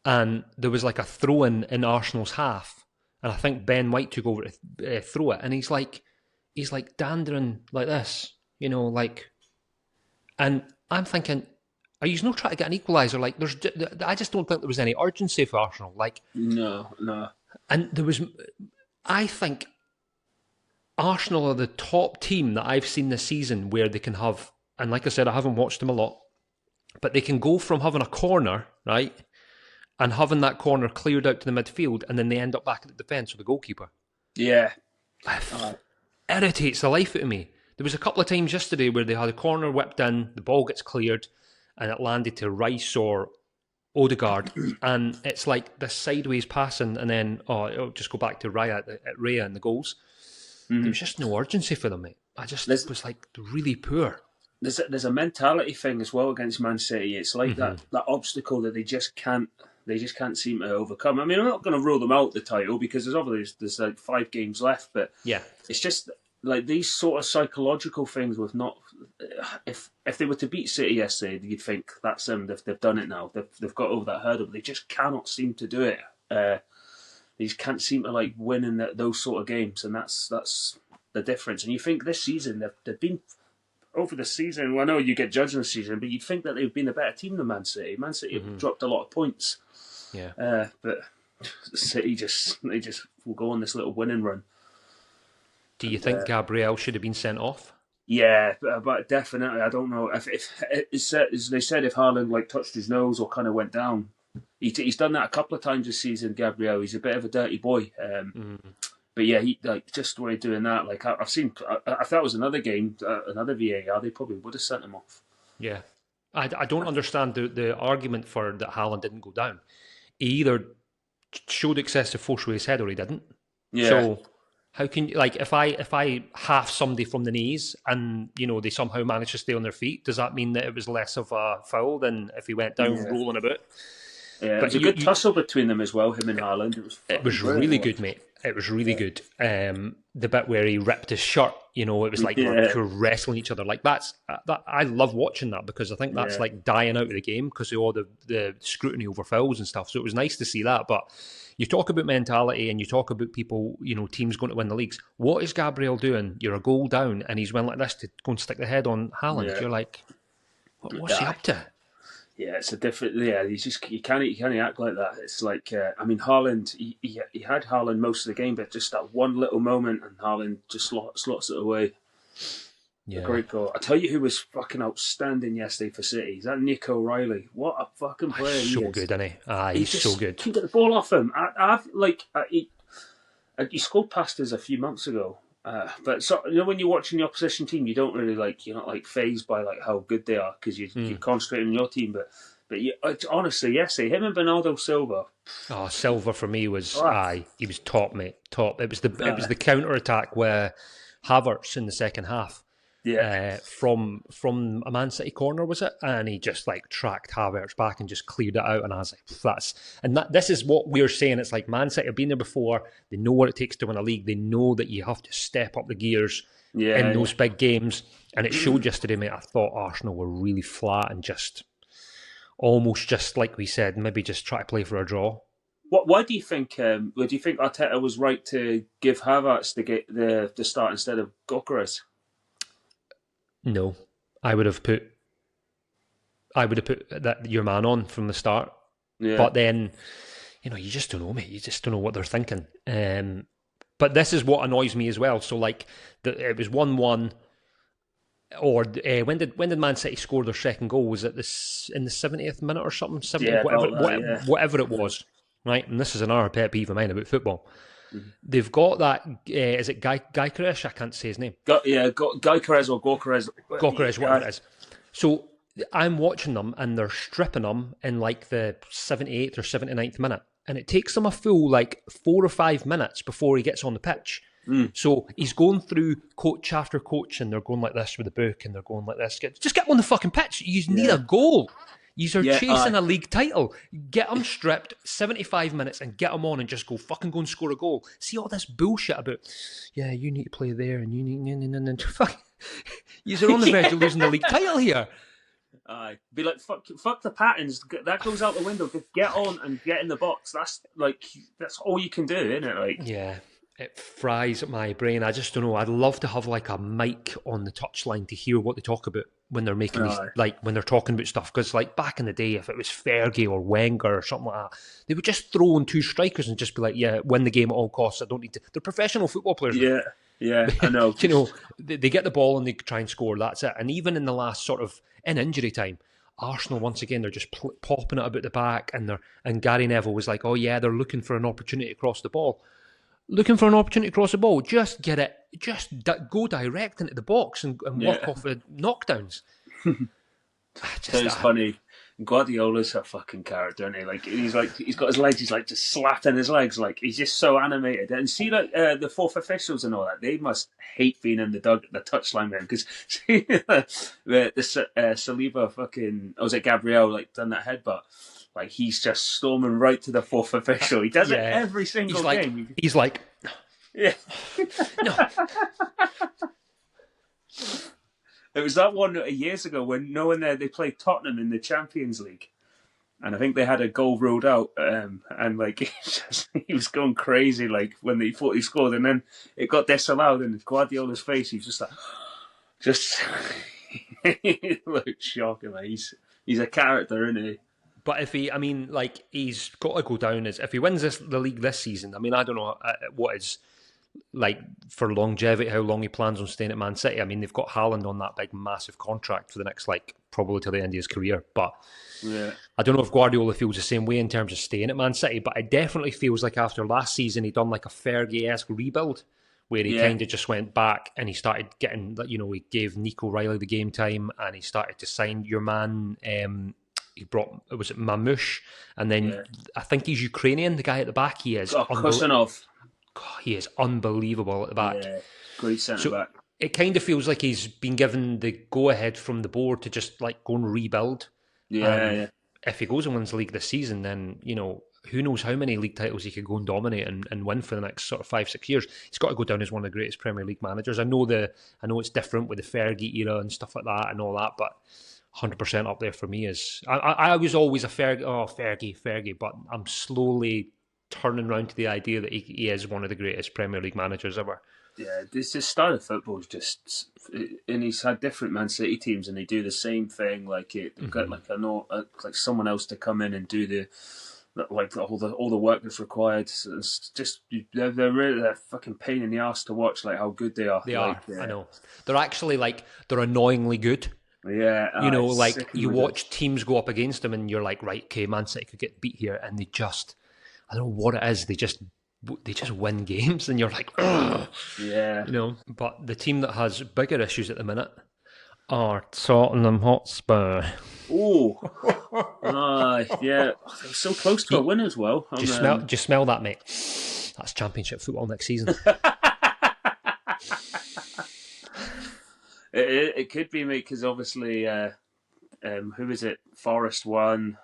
and there was like a throw in Arsenal's half. And I think Ben White took over to throw it, and he's like dandering like this, like. And I'm thinking, are you not trying to get an equaliser? Like, I just don't think there was any urgency for Arsenal. Like, no. And I think Arsenal are the top team that I've seen this season where they can have, and like I said, I haven't watched them a lot, but they can go from having a corner, right, and having that corner cleared out to the midfield, and then they end up back at the defence with the goalkeeper. Yeah. Irritates the life out of me. There was a couple of times yesterday where they had a corner whipped in, the ball gets cleared, and it landed to Rice or Odegaard, and it's like this sideways passing, and then it'll just go back to Raya and the goals. There was just no urgency for them, mate. It was like really poor. There's a mentality thing as well against Man City. It's like that obstacle that they just can't seem to overcome. I mean, I'm not going to rule them out the title, because there's like 5 games left, but it's just like these sort of psychological things with not. if they were to beat City yesterday, you'd think that's them. They've done it now. They've got over that hurdle. But they just cannot seem to do it. They just can't seem to like win in those sort of games, and that's the difference. And you think this season they've been over the season. Well, I know you get judged on the season, but you'd think that they've been a better team than Man City. Man City have dropped a lot of points. Yeah, but City they just will go on this little winning run. Do you think Gabriel should have been sent off? Yeah, but definitely. I don't know if they said if Haaland like touched his nose or kind of went down. He's done that a couple of times this season, Gabriel. He's a bit of a dirty boy. But yeah, he like just the way doing that. Like I've seen, if that was another game, another VAR, they probably would have sent him off. Yeah, I don't understand the argument for that Haaland didn't go down. He either showed excessive force with his head or he didn't. Yeah. So how can you, like, if I half somebody from the knees and they somehow manage to stay on their feet, does that mean that it was less of a foul than if he went down rolling about? Yeah, it was a good tussle between them as well, him and Haaland. It was really good, mate. It was really good. The bit where he ripped his shirt, it was like they were wrestling each other. Like that. I love watching that because I think that's like dying out of the game because of all the scrutiny over fouls and stuff. So it was nice to see that. But you talk about mentality and you talk about people, teams going to win the leagues. What is Gabriel doing? You're a goal down and he's went like this to go and stick the head on Haaland. Yeah. You're like, what's he up to? Yeah, it's a different. Yeah, you can't act like that. It's like Haaland. He had Haaland most of the game, but just that one little moment, and Haaland just slots it away. Yeah, a great goal. I tell you, who was fucking outstanding yesterday for City? Is that Nick O'Reilly? What a fucking player! He's so good, isn't he? He's so good. Can get the ball off him. He scored past us a few months ago. But when you're watching the opposition team, you don't really you're not fazed by how good they are because you're concentrating on your team. But honestly, yesterday, him and Bernardo Silva. Oh, Silva for me was he was top, mate, top. It was the counter attack where Havertz in the second half. Yeah, from a Man City corner was it, and he just tracked Havertz back and just cleared it out, and I was like, this is what we're saying. It's like Man City have been there before. They know what it takes to win a league. They know that you have to step up the gears in those big games, and it showed yesterday, mate. I thought Arsenal were really flat and almost just like we said, maybe just try to play for a draw. Why do you think? Do you think Arteta was right to give Havertz the start instead of Gyökeres? No, I would have put that your man on from the start. Yeah. But then, you just don't know, mate. You just don't know what they're thinking. But this is what annoys me as well. So it was 1-1. Or when did Man City score their second goal? Was it in the 70th minute or something? 70th, whatever it was, right? And this is another pet peeve of mine about football. They've got that. Is it Guitarists? I can't say his name. Guitarists or Gyökeres. Gyökeres, whatever it is. So I'm watching them, and they're stripping them in the 78th or 79th minute, and it takes them a full 4 or 5 minutes before he gets on the pitch. So he's going through coach after coach, and they're going like this with the book, and they're going like this. Just get on the fucking pitch. You need a goal. You're chasing a league title. Get them stripped, 75 minutes, and get them on and just go and score a goal. See all this bullshit about, you need to play there and you need... You're on the verge of losing the league title here. Be like, fuck the patterns. That goes out the window. Just get on and get in the box. That's all you can do, isn't it? Yeah. It fries at my brain. I just don't know. I'd love to have a mic on the touchline to hear what they talk about when they're making these, when they're talking about stuff. Because back in the day, if it was Fergie or Wenger or something like that, they would just throw in 2 strikers and just be like, win the game at all costs. I don't need to. They're professional football players. Yeah, I know. They get the ball and they try and score. That's it. And even in the last in injury time, Arsenal once again they're just popping it about the back, and Gary Neville was like, they're looking for an opportunity to cross the ball. Looking for an opportunity to cross the ball, just get it, go direct into the box and work off the knockdowns. It's funny. Guardiola's a fucking character, isn't he? He's got his legs, he's just slapping his legs, he's just so animated. And see, the fourth officials and all that, they must hate being in the touchline man, because the Saliba fucking, was it Gabriel done that headbutt? He's just storming right to the fourth official. He does it every single game. He's like, yeah. No. It was that one years ago when they played Tottenham in the Champions League. And I think they had a goal ruled out, and like he was going crazy, like when they thought he scored, and then it got disallowed. And Guardiola's face, he's just like, he looked shocking. Like he's a character, isn't he? But if he's got to go down as if he wins the league this season. I mean, I don't know what is like for longevity, how long he plans on staying at Man City. I mean, they've got Haaland on that big, massive contract for the next, like, probably till the end of his career. But yeah. I don't know if Guardiola feels the same way in terms of staying at Man City, but it definitely feels like after last season, he done like a Fergie-esque rebuild where he kind of just went back and he started getting, he gave Nico Riley the game time and he started to sign your man. He brought, was it Mamouche? And then I think he's Ukrainian, the guy at the back. He is. Kusanov. God, he is unbelievable at the back. Yeah, great centre back. It kind of feels like he's been given the go-ahead from the board to just like go and rebuild. Yeah. If he goes and wins the league this season, then, who knows how many league titles he could go and dominate and win for the next sort of 5-6 years. He's got to go down as one of the greatest Premier League managers. I know it's different with the Fergie era and stuff like that and all that, but 100% up there for me is... I was always a Fergie, but I'm slowly turning around to the idea that he is one of the greatest Premier League managers ever. Yeah, this style of football is just... And he's had different Man City teams and they do the same thing. Like they've got like someone else to come in and do all the work that's required. So it's just they're a fucking pain in the ass to watch. Like how good they are. They are. I know. They're actually they're annoyingly good. Yeah, you watch teams go up against them, and you're like, right, okay, Man City could get beat here, and they just, I don't know what it is. They just win games, and you're like, ugh. Yeah, But the team that has bigger issues at the minute are Tottenham Hotspur. Oh, yeah, they're so close to a win as well. Do you smell that, mate? That's Championship football next season. It could be, mate, because obviously, who is it? Forest won,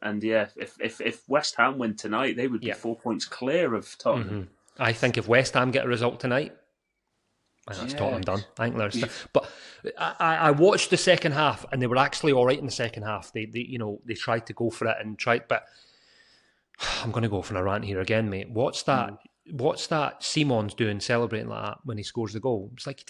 and if West Ham win tonight, they would be 4 points clear of Tottenham. Mm-hmm. I think if West Ham get a result tonight, that's Tottenham done. I think there's but I watched the second half, and they were actually all right in the second half. They tried to go for it and tried, but I'm going to go for a rant here again, mate. What's that? What's that Simon's doing celebrating like that when he scores the goal? It's like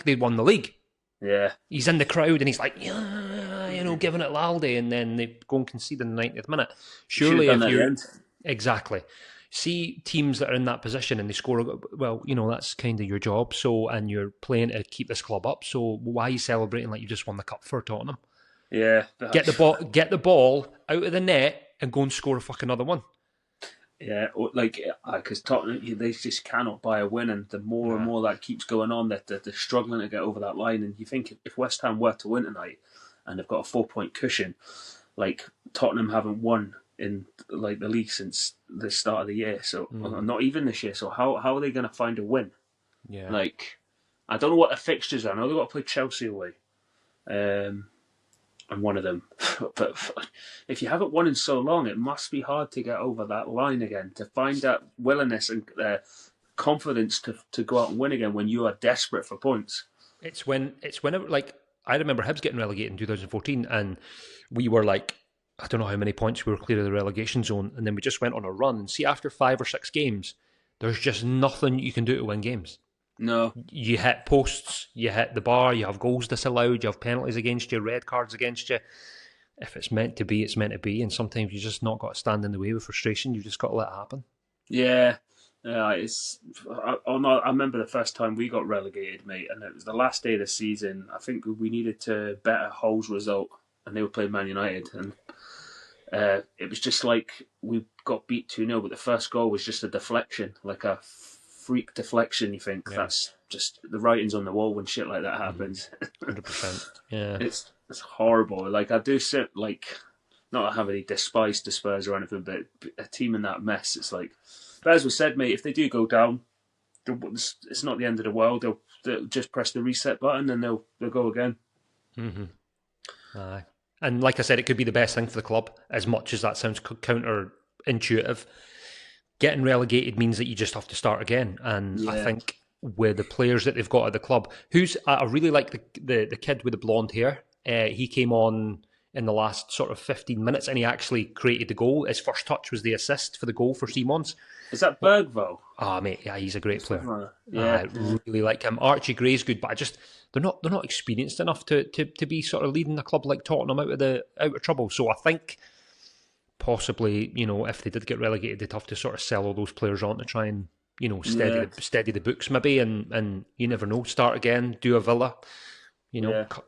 they won the league. Yeah. He's in the crowd and he's like, giving it Lalde, and then they go and concede in the 90th minute. Surely if you're... Exactly. See teams that are in that position and they score, well, that's kind of your job. So, and you're playing to keep this club up. So why are you celebrating like you just won the cup for Tottenham? Yeah. Get the ball out of the net and go and score a fucking other one. Yeah, because Tottenham, they just cannot buy a win, and the more and more that keeps going on, that they're struggling to get over that line. And you think if West Ham were to win tonight, and they've got a 4-point cushion, like Tottenham haven't won in like the league since the start of the year, so not even this year. So how are they going to find a win? Yeah, I don't know what the fixtures are. I know they've got to play Chelsea away. And one of them. But if you haven't won in so long, it must be hard to get over that line again, to find that willingness and confidence to go out and win again when you are desperate for points. It's whenever, like, I remember Hibs getting relegated in 2014, and we were like, I don't know how many points we were clear of the relegation zone, and then we just went on a run. And see, after 5 or 6 games, there's just nothing you can do to win games. No. You hit posts, you hit the bar, you have goals disallowed, you have penalties against you, red cards against you. If it's meant to be, it's meant to be. And sometimes you just not got to stand in the way with frustration. You've just got to let it happen. Yeah. I remember the first time we got relegated, mate, and it was the last day of the season. I think we needed to bet a Hull's result, and they were playing Man United. And it was just like we got beat 2-0, but the first goal was just a deflection, like a freak deflection. You think that's just the writing's on the wall when shit like that happens. 100%. Yeah, it's horrible. Like I do sit like not have any despise to Spurs or anything, but a team in that mess, it's like. But as we said, mate, if they do go down, it's not the end of the world. They'll just press the reset button and they'll go again. Aye. And like I said, it could be the best thing for the club, as much as that sounds counterintuitive. Getting relegated means that you just have to start again. And I think with the players that they've got at the club. I really like the kid with the blonde hair. He came on in the last sort of 15 minutes, and he actually created the goal. His first touch was the assist for the goal for Simons. Is that Bergvall? Ah, mate, yeah, he's a great player. Yeah, I really like him. Archie Gray's good, but they're not experienced enough to be sort of leading a club like Tottenham out of trouble. So I think possibly, if they did get relegated, they'd have to sort of sell all those players on to try and steady the books maybe, and you never know, start again, do a Villa,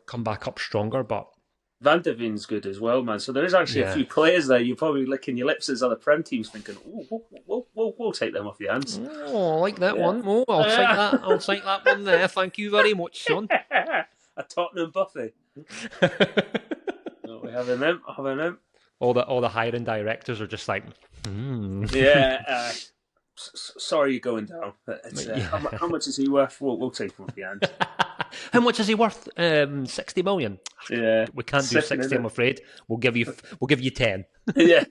come back up stronger, but. Van de Ven's good as well, man. So there is actually a few players there. You're probably licking your lips as other Prem teams thinking, we'll take them off your hands. Oh, I like that one. Oh, I'll take that. I'll take that one there. Thank you very much, son. A Tottenham Buffy. We're having them. All the hiring directors are just like, Yeah. Sorry you're going down. But how much is he worth? We'll take him off your hands. How much is he worth? 60 million. Yeah, we can't do 60. I'm afraid. We'll give you 10. Yeah.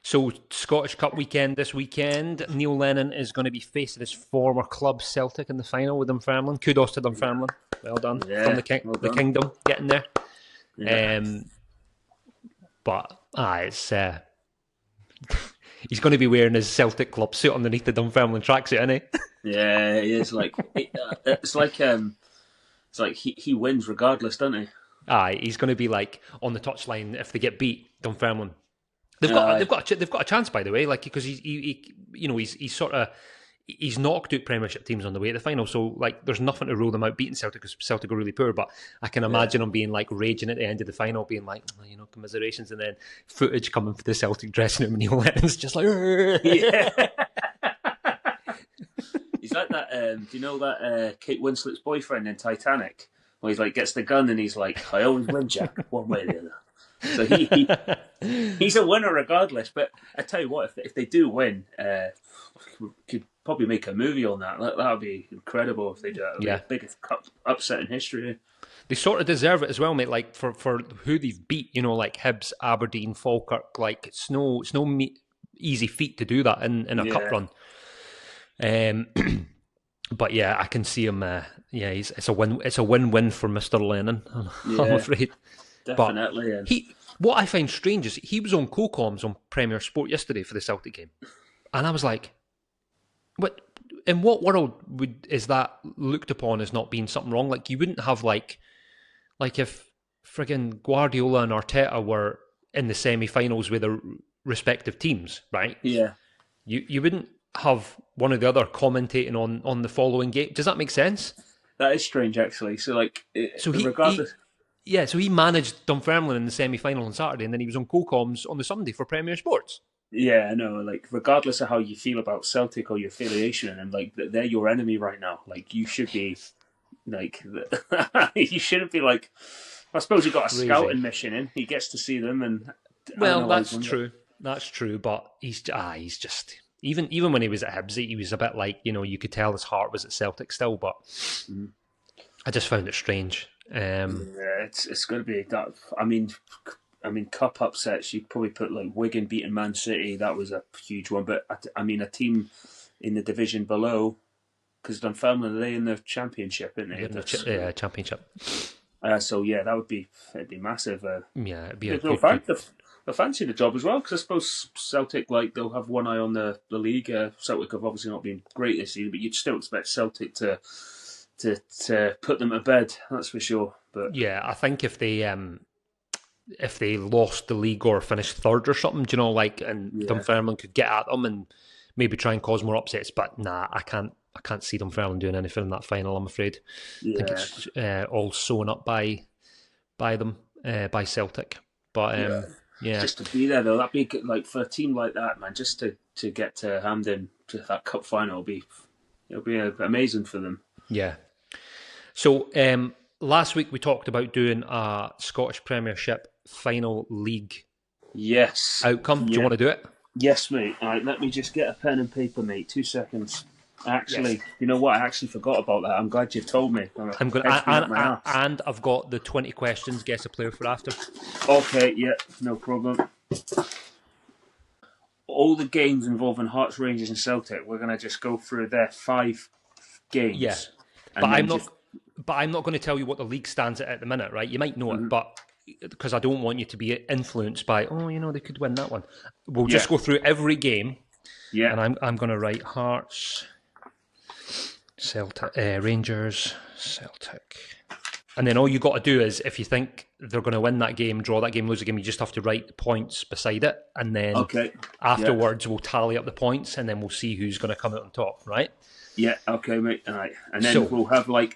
So Scottish Cup weekend this weekend. Neil Lennon is going to be facing his former club Celtic in the final with Dunfermline. Kudos to Dunfermline. Well done from the kingdom getting there. Yeah. But it's. He's going to be wearing his Celtic club suit underneath the Dunfermline tracksuit, isn't he? Yeah, he is. It's like he wins regardless, doesn't he? Aye, he's going to be like on the touchline if they get beat. Dunfermline, they've got a chance, by the way, like because he's knocked out Premiership teams on the way to the final, so like there's nothing to rule them out beating Celtic because Celtic are really poor. But I can imagine him being like raging at the end of the final, being like, commiserations, and then footage coming for the Celtic dressing room, and Neil Lennon's just like, yeah. He's like that. Do you know that Kate Winslet's boyfriend in Titanic, where he's like gets the gun and he's like, I always win, Jack, one way or the other. So he's a winner regardless. But I tell you what, if they do win, we could probably make a movie on that. That would be incredible if they do it. Be the biggest upset in history. They sort of deserve it as well, mate. Like for who they've beat, like Hibs, Aberdeen, Falkirk. Like it's no easy feat to do that in a cup run. But yeah, I can see him. It's a win. It's a win-win for Mr. Lennon. I'm afraid. Definitely. But what I find strange is he was on co-coms on Premier Sport yesterday for the Celtic game, and I was like, "What? In what world is that looked upon as not being something wrong? Like you wouldn't have like if friggin' Guardiola and Arteta were in the semi-finals with their respective teams, right? Yeah. You wouldn't have one or the other commentating on the following game. Does that make sense? That is strange, actually. So like, regardless. So he managed Dunfermline in the semi-final on Saturday, and then he was on co-coms on the Sunday for Premier Sports. Yeah, I know. Like, regardless of how you feel about Celtic or your affiliation, and like they're your enemy right now. Like, you should be, like, you shouldn't be like. I suppose he got a scouting mission in. He gets to see them, and that's true. That's true. But he's just even when he was at Hibs, he was a bit like you could tell his heart was at Celtic still. But I just found it strange. It's going to be that. I mean, cup upsets. You probably put like Wigan beating Man City. That was a huge one. But I mean, a team in the division below, because Dunfermline, are they in the Championship, aren't they? Yeah, Championship. So yeah, it'd be massive. It'd be I fancy the job as well, because I suppose Celtic, like, they'll have one eye on the league. Celtic have obviously not been great this season, but you'd still expect Celtic to put them to bed, that's for sure. But yeah, I think if they lost the league or finished third or something, Dunfermline could get at them and maybe try and cause more upsets. But nah, I can't see Dunfermline doing anything in that final, I'm afraid. I think it's all sewn up by them, by Celtic. But just to be there though, that'd be good, like, for a team like that, man. Just to get to Hampden to that cup final, it'll be amazing for them. Yeah. So last week we talked about doing a Scottish Premiership final league outcome. Do you want to do it? Yes, mate. All right, let me just get a pen and paper, mate. 2 seconds. Actually, You know what? I actually forgot about that. I'm glad you've told me. I'm going and I've got the 20 questions. Guess a player for after. Okay, yeah, no problem. all the games involving Hearts, Rangers, and Celtic. We're gonna just go through their 5 games. Yeah, and but then I'm not. But I'm not going to tell you what the league stands at the minute, right? You might know it, but because I don't want you to be influenced by, they could win that one. We'll just go through every game. Yeah. And I'm going to write Hearts, Celtic, Rangers, Celtic. And then all you got to do is, if you think they're going to win that game, draw that game, lose the game, you just have to write the points beside it. And then afterwards, we'll tally up the points, and then we'll see who's going to come out on top, right? Yeah, okay, mate. All right. And then we'll have you're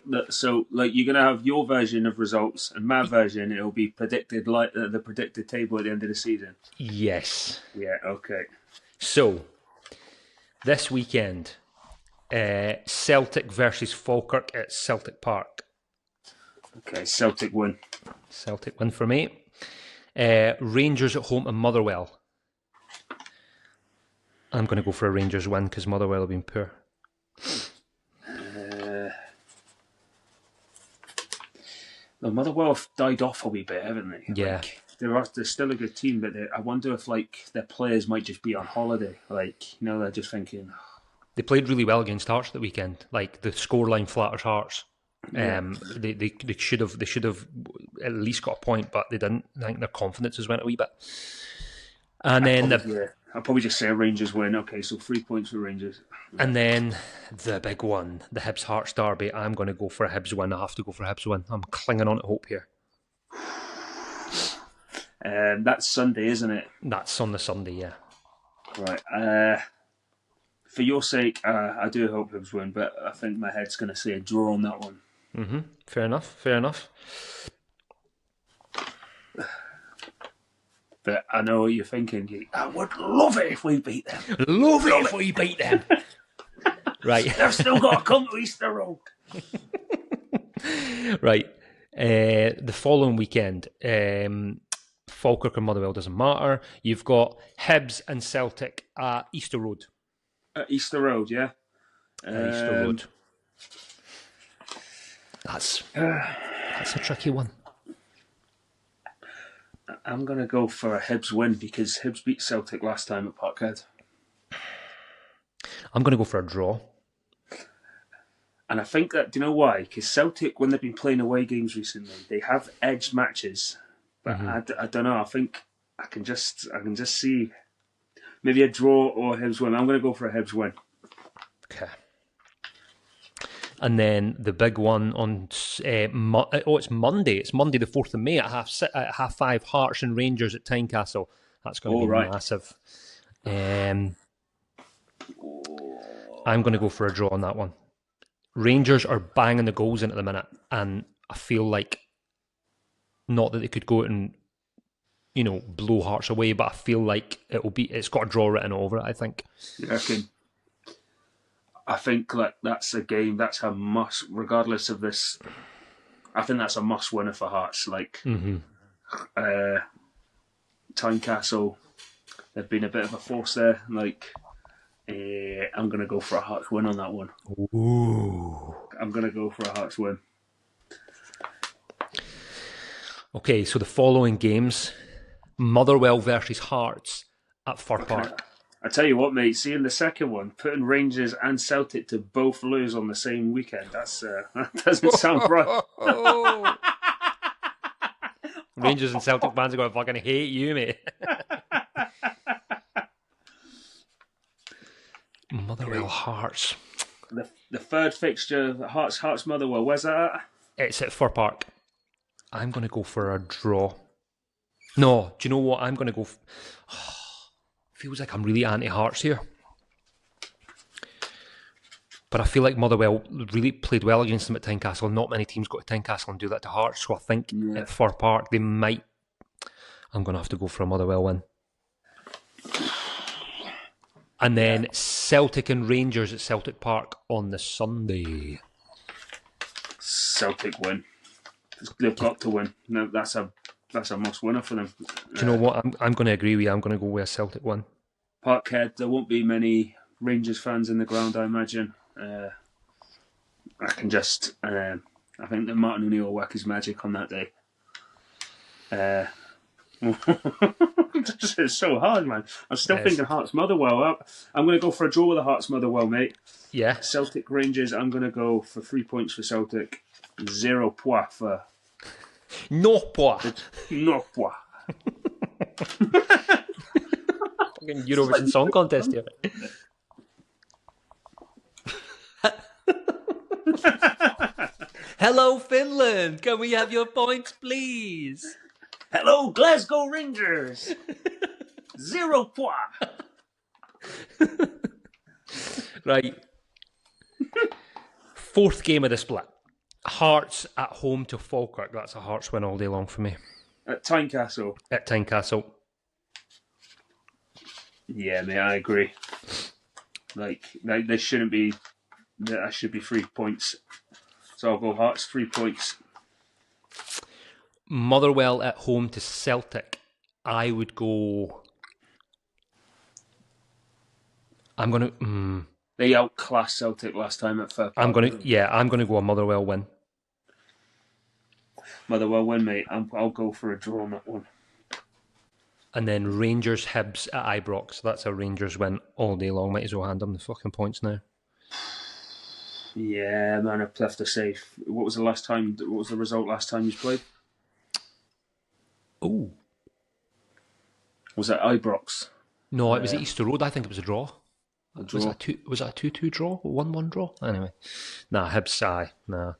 going to have your version of results, and my version, it'll be predicted like the predicted table at the end of the season. Yes. Yeah, okay. So, this weekend, Celtic versus Falkirk at Celtic Park. Okay, Celtic win. Celtic win for me. Rangers at home to Motherwell. I'm going to go for a Rangers win because Motherwell have been poor. Motherwell have died off a wee bit, haven't they? Yeah. They're still a good team, but I wonder if their players might just be on holiday. They're just thinking. They played really well against Hearts the weekend. Like the scoreline flatters Hearts. Yeah. They should have at least got a point, but they didn't. I think their confidence has went a wee bit. And I'll probably just say a Rangers win. Okay, so 3 points for Rangers. And then the big one, the Hibs Hearts derby. I'm going to go for a Hibs win. I have to go for a Hibs win. I'm clinging on to hope here. That's Sunday, isn't it? That's on the Sunday, yeah. Right. For your sake, I do hope Hibs win, but I think my head's going to say a draw on that one. Mm-hmm. Fair enough. But I know what you're thinking. I would love it if we beat them. Love it if we beat them. Right. They've still got to come to Easter Road. Right. The following weekend, Falkirk and Motherwell doesn't matter. You've got Hibs and Celtic at Easter Road. At Easter Road, yeah. Easter Road. That's a tricky one. I'm going to go for a Hibs win because Hibs beat Celtic last time at Parkhead. I'm going to go for a draw. And I think that, do you know why? Because Celtic, when they've been playing away games recently, they have edged matches. But I don't know. I think I can just see maybe a draw or a Hibs win. I'm going to go for a Hibs win. Okay. And then the big one on it's Monday. It's Monday the 4th of May at half 5. Hearts and Rangers at Tynecastle. That's going to be massive. I'm going to go for a draw on that one. Rangers are banging the goals in at the minute, and I feel like not that they could go out and blow Hearts away, but I feel like it's got a draw written over it. I think. You reckon? I think that's a game. That's a must, regardless of this. I think that's a must winner for Hearts. Tynecastle, they've been a bit of a force there. I'm going to go for a Hearts win on that one. Ooh. I'm going to go for a Hearts win. Okay, so the following games: Motherwell versus Hearts at Fir Park. I tell you what, mate. Seeing the second one, putting Rangers and Celtic to both lose on the same weekend, that doesn't sound right. Rangers and Celtic fans are going to fucking hate you, mate. Motherwell Hearts. The third fixture, Hearts Motherwell. Where's that at? It's at Fir Park. I'm going to go for a draw. No, do you know what? I'm going to go. Feels like I'm really anti-Hearts here. But I feel like Motherwell really played well against them at Tynecastle. Not many teams go to Tynecastle and do that to Hearts. So I think at Fir Park they might. I'm going to have to go for a Motherwell win. And then Celtic and Rangers at Celtic Park on the Sunday. Celtic win. They've got to win. No, that's a must winner for them. Do you know what? I'm going to agree with you. I'm going to go with a Celtic win. Parkhead, there won't be many Rangers fans in the ground, I imagine. I think that Martin O'Neill will work his magic on that day. It's so hard, man. I'm still thinking Hearts Motherwell. I'm going to go for a draw with the Hearts Motherwell, mate. Yeah. Celtic Rangers, I'm going to go for 3 points for Celtic. 0 points for... No point. No points. Fucking Eurovision Song Contest here. Hello, Finland. Can we have your points, please? Hello, Glasgow Rangers. 0 points. Right. Fourth game of the split. Hearts at home to Falkirk. That's a Hearts win all day long for me. At Tynecastle. At Tynecastle. Yeah, mate, I agree. There shouldn't be... That should be 3 points. So I'll go Hearts, 3 points. Motherwell at home to Celtic. I would go... I'm going to... They outclassed Celtic last time at Fair Park. I'm going to go a Motherwell win. Motherwell win, mate. I'll go for a draw on that one. And then Rangers Hibs at Ibrox. That's a Rangers win all day long. Might as well hand them the fucking points now. Yeah, man, I have to say, what was the result last time you played? Oh. Was that Ibrox? No, it was at Easter Road. I think it was a draw. A draw. Was that a 2-2 draw? 1-1 draw? Anyway. Nah, Hibs, aye. Nah.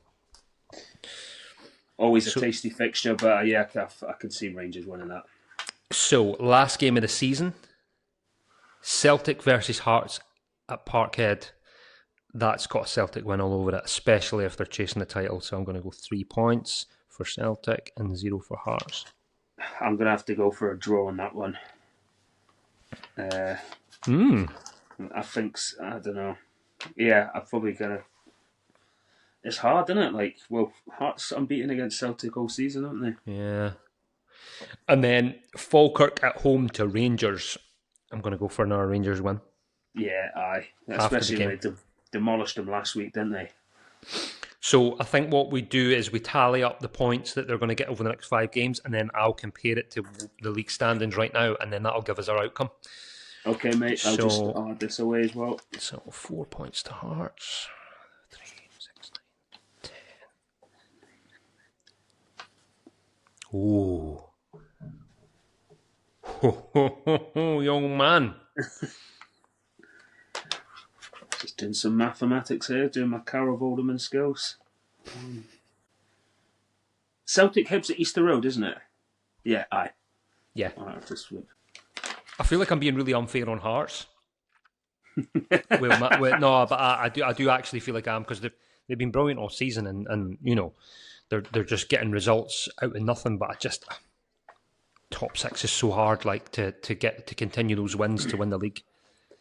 Always a tasty fixture, but yeah, I can see Rangers winning that. So, last game of the season. Celtic versus Hearts at Parkhead. That's got a Celtic win all over it, especially if they're chasing the title. So I'm going to go 3 points for Celtic and 0 for Hearts. I'm going to have to go for a draw on that one. I think, I don't know. Yeah, I'm probably going to... It's hard, isn't it? Hearts unbeaten against Celtic all season, aren't they? Yeah. And then Falkirk at home to Rangers. I'm going to go for another Rangers win. Yeah, aye. Especially when they demolished them last week, didn't they? So I think what we do is we tally up the points that they're going to get over the next 5 games, and then I'll compare it to the league standings right now, and then that'll give us our outcome. Okay, mate. I'll just add this away as well. So 4 points to Hearts. 3, 6, 9, 10. Ooh. Ho, young man. Just doing some mathematics here, doing my Carol Vorderman skills. Celtic Hibs at Easter Road, isn't it? Yeah, aye. Yeah. I feel like I'm being really unfair on Hearts. No, but I do actually feel like I am, because they've been brilliant all season, and you know they're just getting results out of nothing. But top 6 is so hard, to continue those wins to win the league.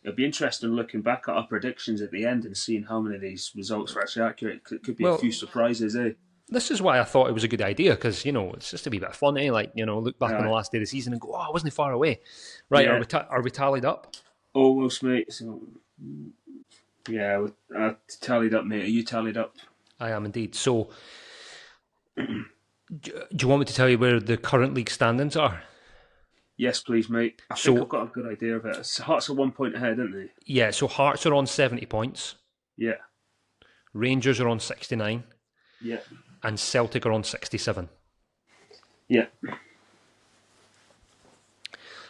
It'll be interesting looking back at our predictions at the end and seeing how many of these results were actually accurate. It could be a few surprises, eh? This is why I thought it was a good idea, because, it's just a wee bit of fun, eh? Look back on the last day of the season and go, I wasn't far away. Right, yeah. Are we tallied up? Almost, mate. So, yeah, I tallied up, mate. Are you tallied up? I am indeed. So, do you want me to tell you where the current league standings are? Yes, please, mate. I think I've got a good idea of it. Hearts are 1 point ahead, aren't they? Yeah, so Hearts are on 70 points. Yeah. Rangers are on 69. Yeah. And Celtic are on 67. Yeah.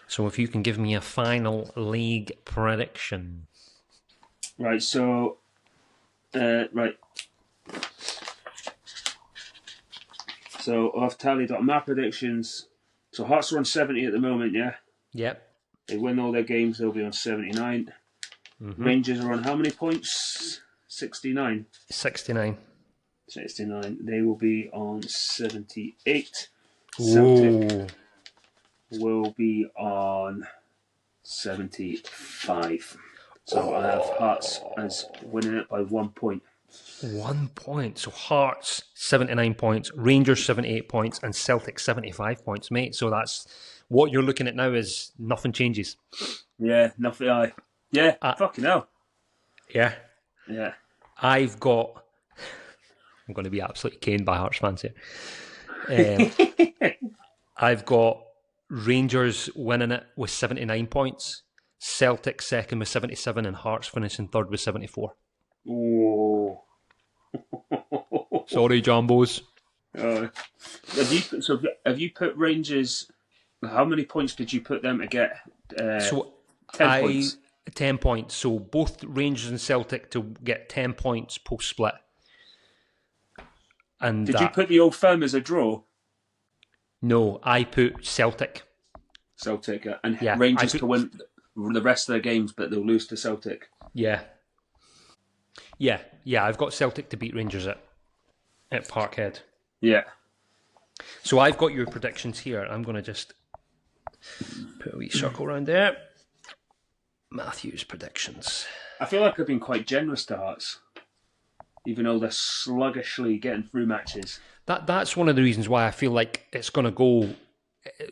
So if you can give me a final league prediction. Right, so... right. So I've tallied up my predictions. So Hearts are on 70 at the moment, yeah? Yep. They win all their games, they'll be on 79. Mm-hmm. Rangers are on how many points? 69? 69. 69. They will be on 78. Ooh. Celtic will be on 75. So I have Hearts as winning it by 1 point. 1 point. So Hearts 79 points, Rangers 78 points, and Celtic 75 points, mate. So that's what you're looking at now. Is nothing changes. Yeah, nothing. Fucking hell. Yeah. Yeah. I'm going to be absolutely caned by Hearts fans here. I've got Rangers winning it with 79 points, Celtic second with 77, and Hearts finishing third with 74. Oh. Sorry, Jambos. Have you put Rangers? How many points did you put them to get? 10 points. 10 points. So both Rangers and Celtic to get 10 points post split. And did you put the Old Firm as a draw? No, I put Celtic. And Rangers to win the rest of their games, but they'll lose to Celtic. Yeah. I've got Celtic to beat Rangers at Parkhead. Yeah. So I've got your predictions here. I'm going to just put a wee circle around there. Matthew's predictions. I feel like I've been quite generous to Hearts, even though they're sluggishly getting through matches. That's one of the reasons why I feel like it's going to go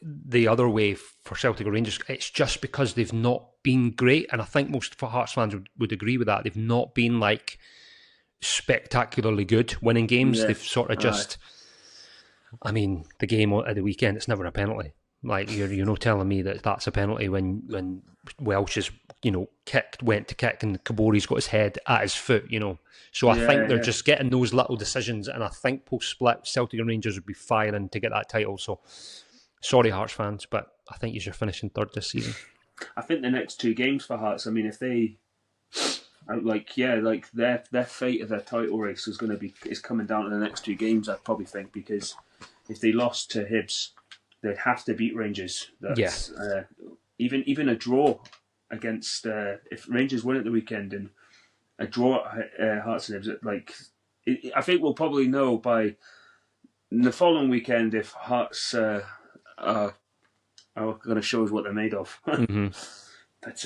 the other way for Celtic or Rangers. It's just because they've not been great, and I think most Hearts fans would agree with that. They've not been like spectacularly good winning games. They've sort of just... I mean, the game at the weekend, it's never a penalty. Like, you're no telling me that that's a penalty when Welsh is, went to kick and Kabori's got his head at his foot, So I think they're just getting those little decisions, and I think post-split, Celtic and Rangers would be firing to get that title. So, sorry, Hearts fans, but I think you're finishing third this season. I think the next two games for Hearts, I mean, if they... their fate of their title race is coming down to the next two games, I probably think, because if they lost to Hibs, they'd have to beat Rangers. Even a draw against if Rangers win at the weekend and a draw at Hearts and Hibs, I think we'll probably know by the following weekend if Hearts are going to show us what they're made of. Mm-hmm. But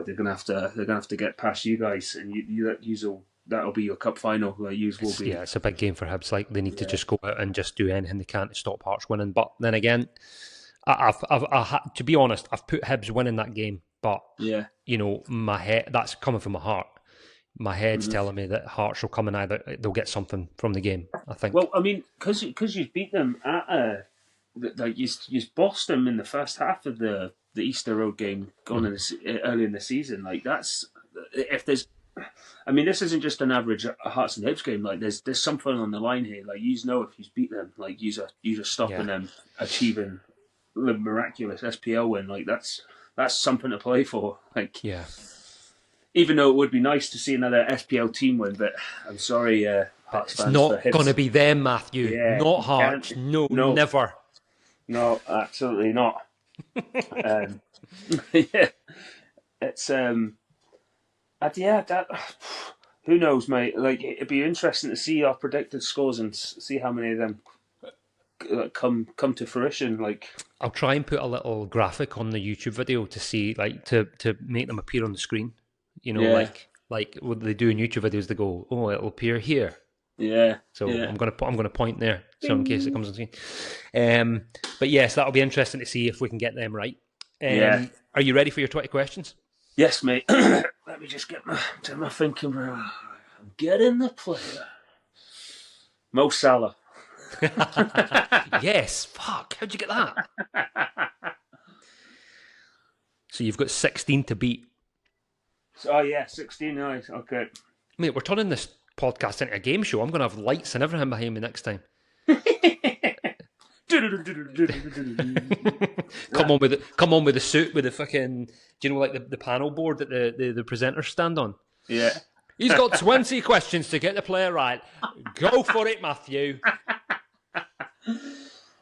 they're gonna have to get past you guys, and that'll be your cup final. Yeah, it's a big game for Hibs. Like, they need to just go out and just do anything they can to stop Hearts winning. But then again, to be honest, I've put Hibs winning that game. But my head, that's coming from my heart. My head's telling me that Hearts will come and either they'll get something from the game, I think. Well, I mean, because you beat them at you bossed them in the first half of the Easter Road game early in the season. Like, that's if there's. I mean, this isn't just an average Hearts and Hibs game. Like, there's something on the line here. Like, if you beat them, like, you're stopping them achieving the miraculous SPL win. Like, that's something to play for. Like, even though it would be nice to see another SPL team win, but I'm sorry, Hearts fans. It's not going to be them, Matthew. Yeah, not Hearts. No, never. No, absolutely not. It's who knows, mate. Like, it'd be interesting to see our predicted scores and see how many of them come to fruition. Like, I'll try and put a little graphic on the YouTube video to see, like, to make them appear on the screen. Like what they do in YouTube videos, they go, "Oh, it'll appear here." Yeah. So I'm gonna point there, so in case it comes on screen. But yes, that'll be interesting to see if we can get them right. Are you ready for your 20 questions? Yes, mate. Let me just get my thinking. I'm getting the player. Mo Salah. Yes. Fuck. How'd you get that? So you've got 16 to beat. 16. Nice. Okay. Mate, we're turning this podcast into a game show. I'm going to have lights and everything behind me next time. Come on with the suit with the fucking, do you know, like the panel board that the presenters stand on? Yeah. He's got 20 questions to get the player right. Go for it, Matthew.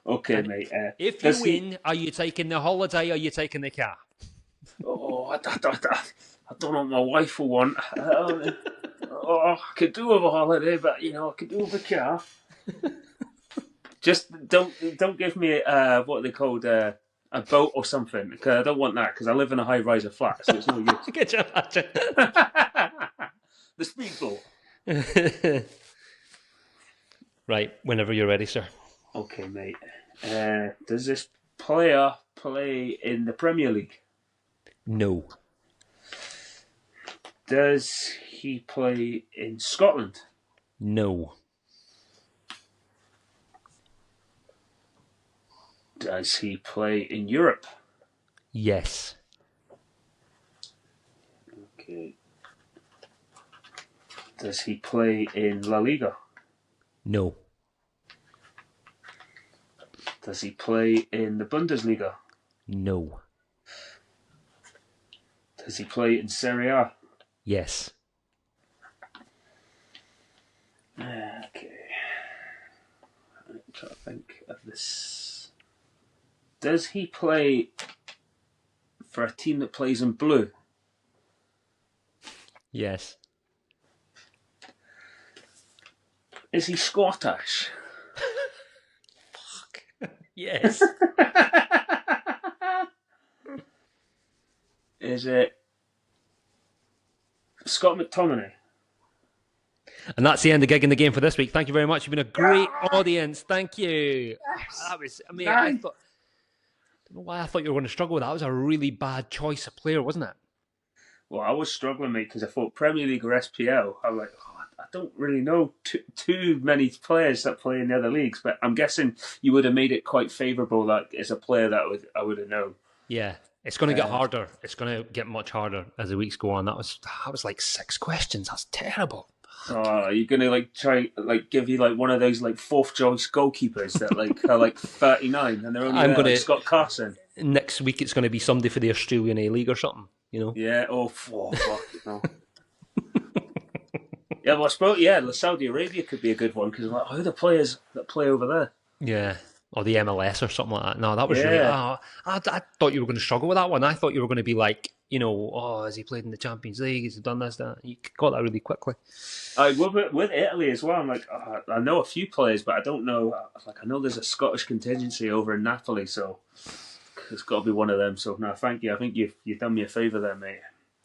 Okay, mate. If you win, are you taking the holiday or are you taking the car? I don't know what my wife will want. I could do with a holiday, but I could do with a car. Just don't give me what they called a boat or something, because I don't want that, because I live in a high-riser flat, so it's no use. Could you imagine? The speedboat. Right, whenever you're ready, sir. Okay, mate. Does this player play in the Premier League? No. Does he play in Scotland? No. Does he play in Europe? Yes. Okay. Does he play in La Liga? No. Does he play in the Bundesliga? No. Does he play in Serie A? Yes. Okay. I'm trying to think of this. Does he play for a team that plays in blue? Yes. Is he Scottish? Fuck. Yes. Is it Scott McTominay? And that's the end of Gig in the Game for this week. Thank you very much. You've been a great audience. Thank you. That was, I mean, I thought, I don't know why I thought you were going to struggle with that. That was a really bad choice of player, wasn't it? Well, I was struggling, mate, because I thought Premier League or SPL. I was like, I don't really know too many players that play in the other leagues, but I'm guessing you would have made it quite favourable. Like as a player that I would have known. Yeah, it's going to get harder. It's going to get much harder as the weeks go on. That was like 6 questions. That's terrible. Oh, you're gonna like try like give you like one of those like fourth choice goalkeepers that like are like 39 and they're only like Scott Carson. Next week it's going to be somebody for the Australian A League or something. You know? Yeah. Oh fuck. No. Yeah, well, I suppose Saudi Arabia could be a good one because like, who are the players that play over there? Yeah. Or the MLS or something like that. No, that was really... I thought you were going to struggle with that one. I thought you were going to be like, you know, has he played in the Champions League? Has he done this, that? You got that really quickly. With Italy as well, I'm like, I know a few players, but I don't know... Like, I know there's a Scottish contingency over in Napoli, so it's got to be one of them. So, no, thank you. I think you've done me a favour there, mate.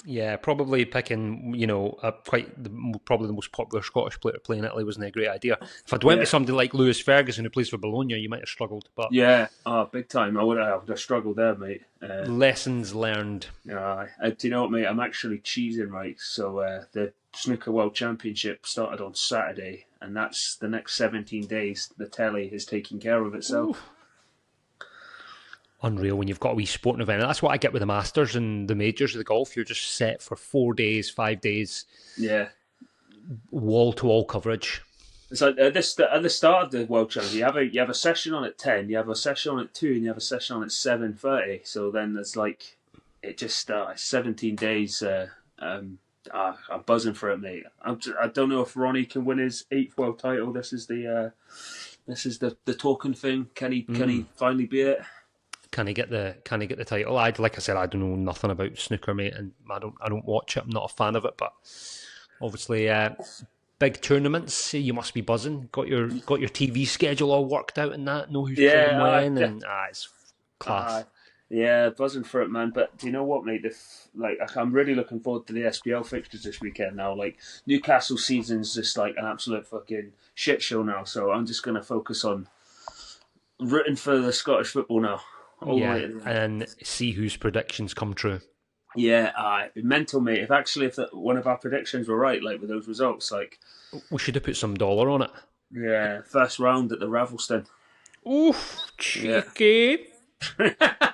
Yeah, probably picking, you know, probably the most popular Scottish player to play in Italy wasn't a great idea. If I'd went with somebody like Lewis Ferguson who plays for Bologna, you might have struggled. But yeah, big time. I would have struggled there, mate. Lessons learned. Do you know what, mate? I'm actually cheesing, right? So the Snooker World Championship started on Saturday, and that's the next 17 days. The telly is taking care of itself. Ooh. Unreal when you've got a wee sporting event. And that's what I get with the Masters and the majors of the golf. You're just set for 4 days, 5 days. Yeah. Wall-to-wall coverage. It's like at the start of the World Championship, you have a session on at 10, you have a session on at 2, and you have a session on at 7:30. So then there's like, it just starts 17 days. I'm buzzing for it, mate. I don't know if Ronnie can win his 8th world title. This is the token thing. Can he finally beat it? Can he get the title? Like I said, I don't know nothing about snooker, mate, and I don't watch it. I'm not a fan of it, but obviously, big tournaments. You must be buzzing. Got your TV schedule all worked out and that. Know who's playing when, and it's class. Yeah, buzzing for it, man. But do you know what, mate? I'm really looking forward to the SPL fixtures this weekend now. Like Newcastle season's just like an absolute fucking shit show now. So I'm just gonna focus on rooting for the Scottish football now. And see whose predictions come true. Yeah, mental, mate. If one of our predictions were right, like with those results, like we should have put some dollar on it. Yeah, first round at the Ravelston. Oof, cheeky. Yeah.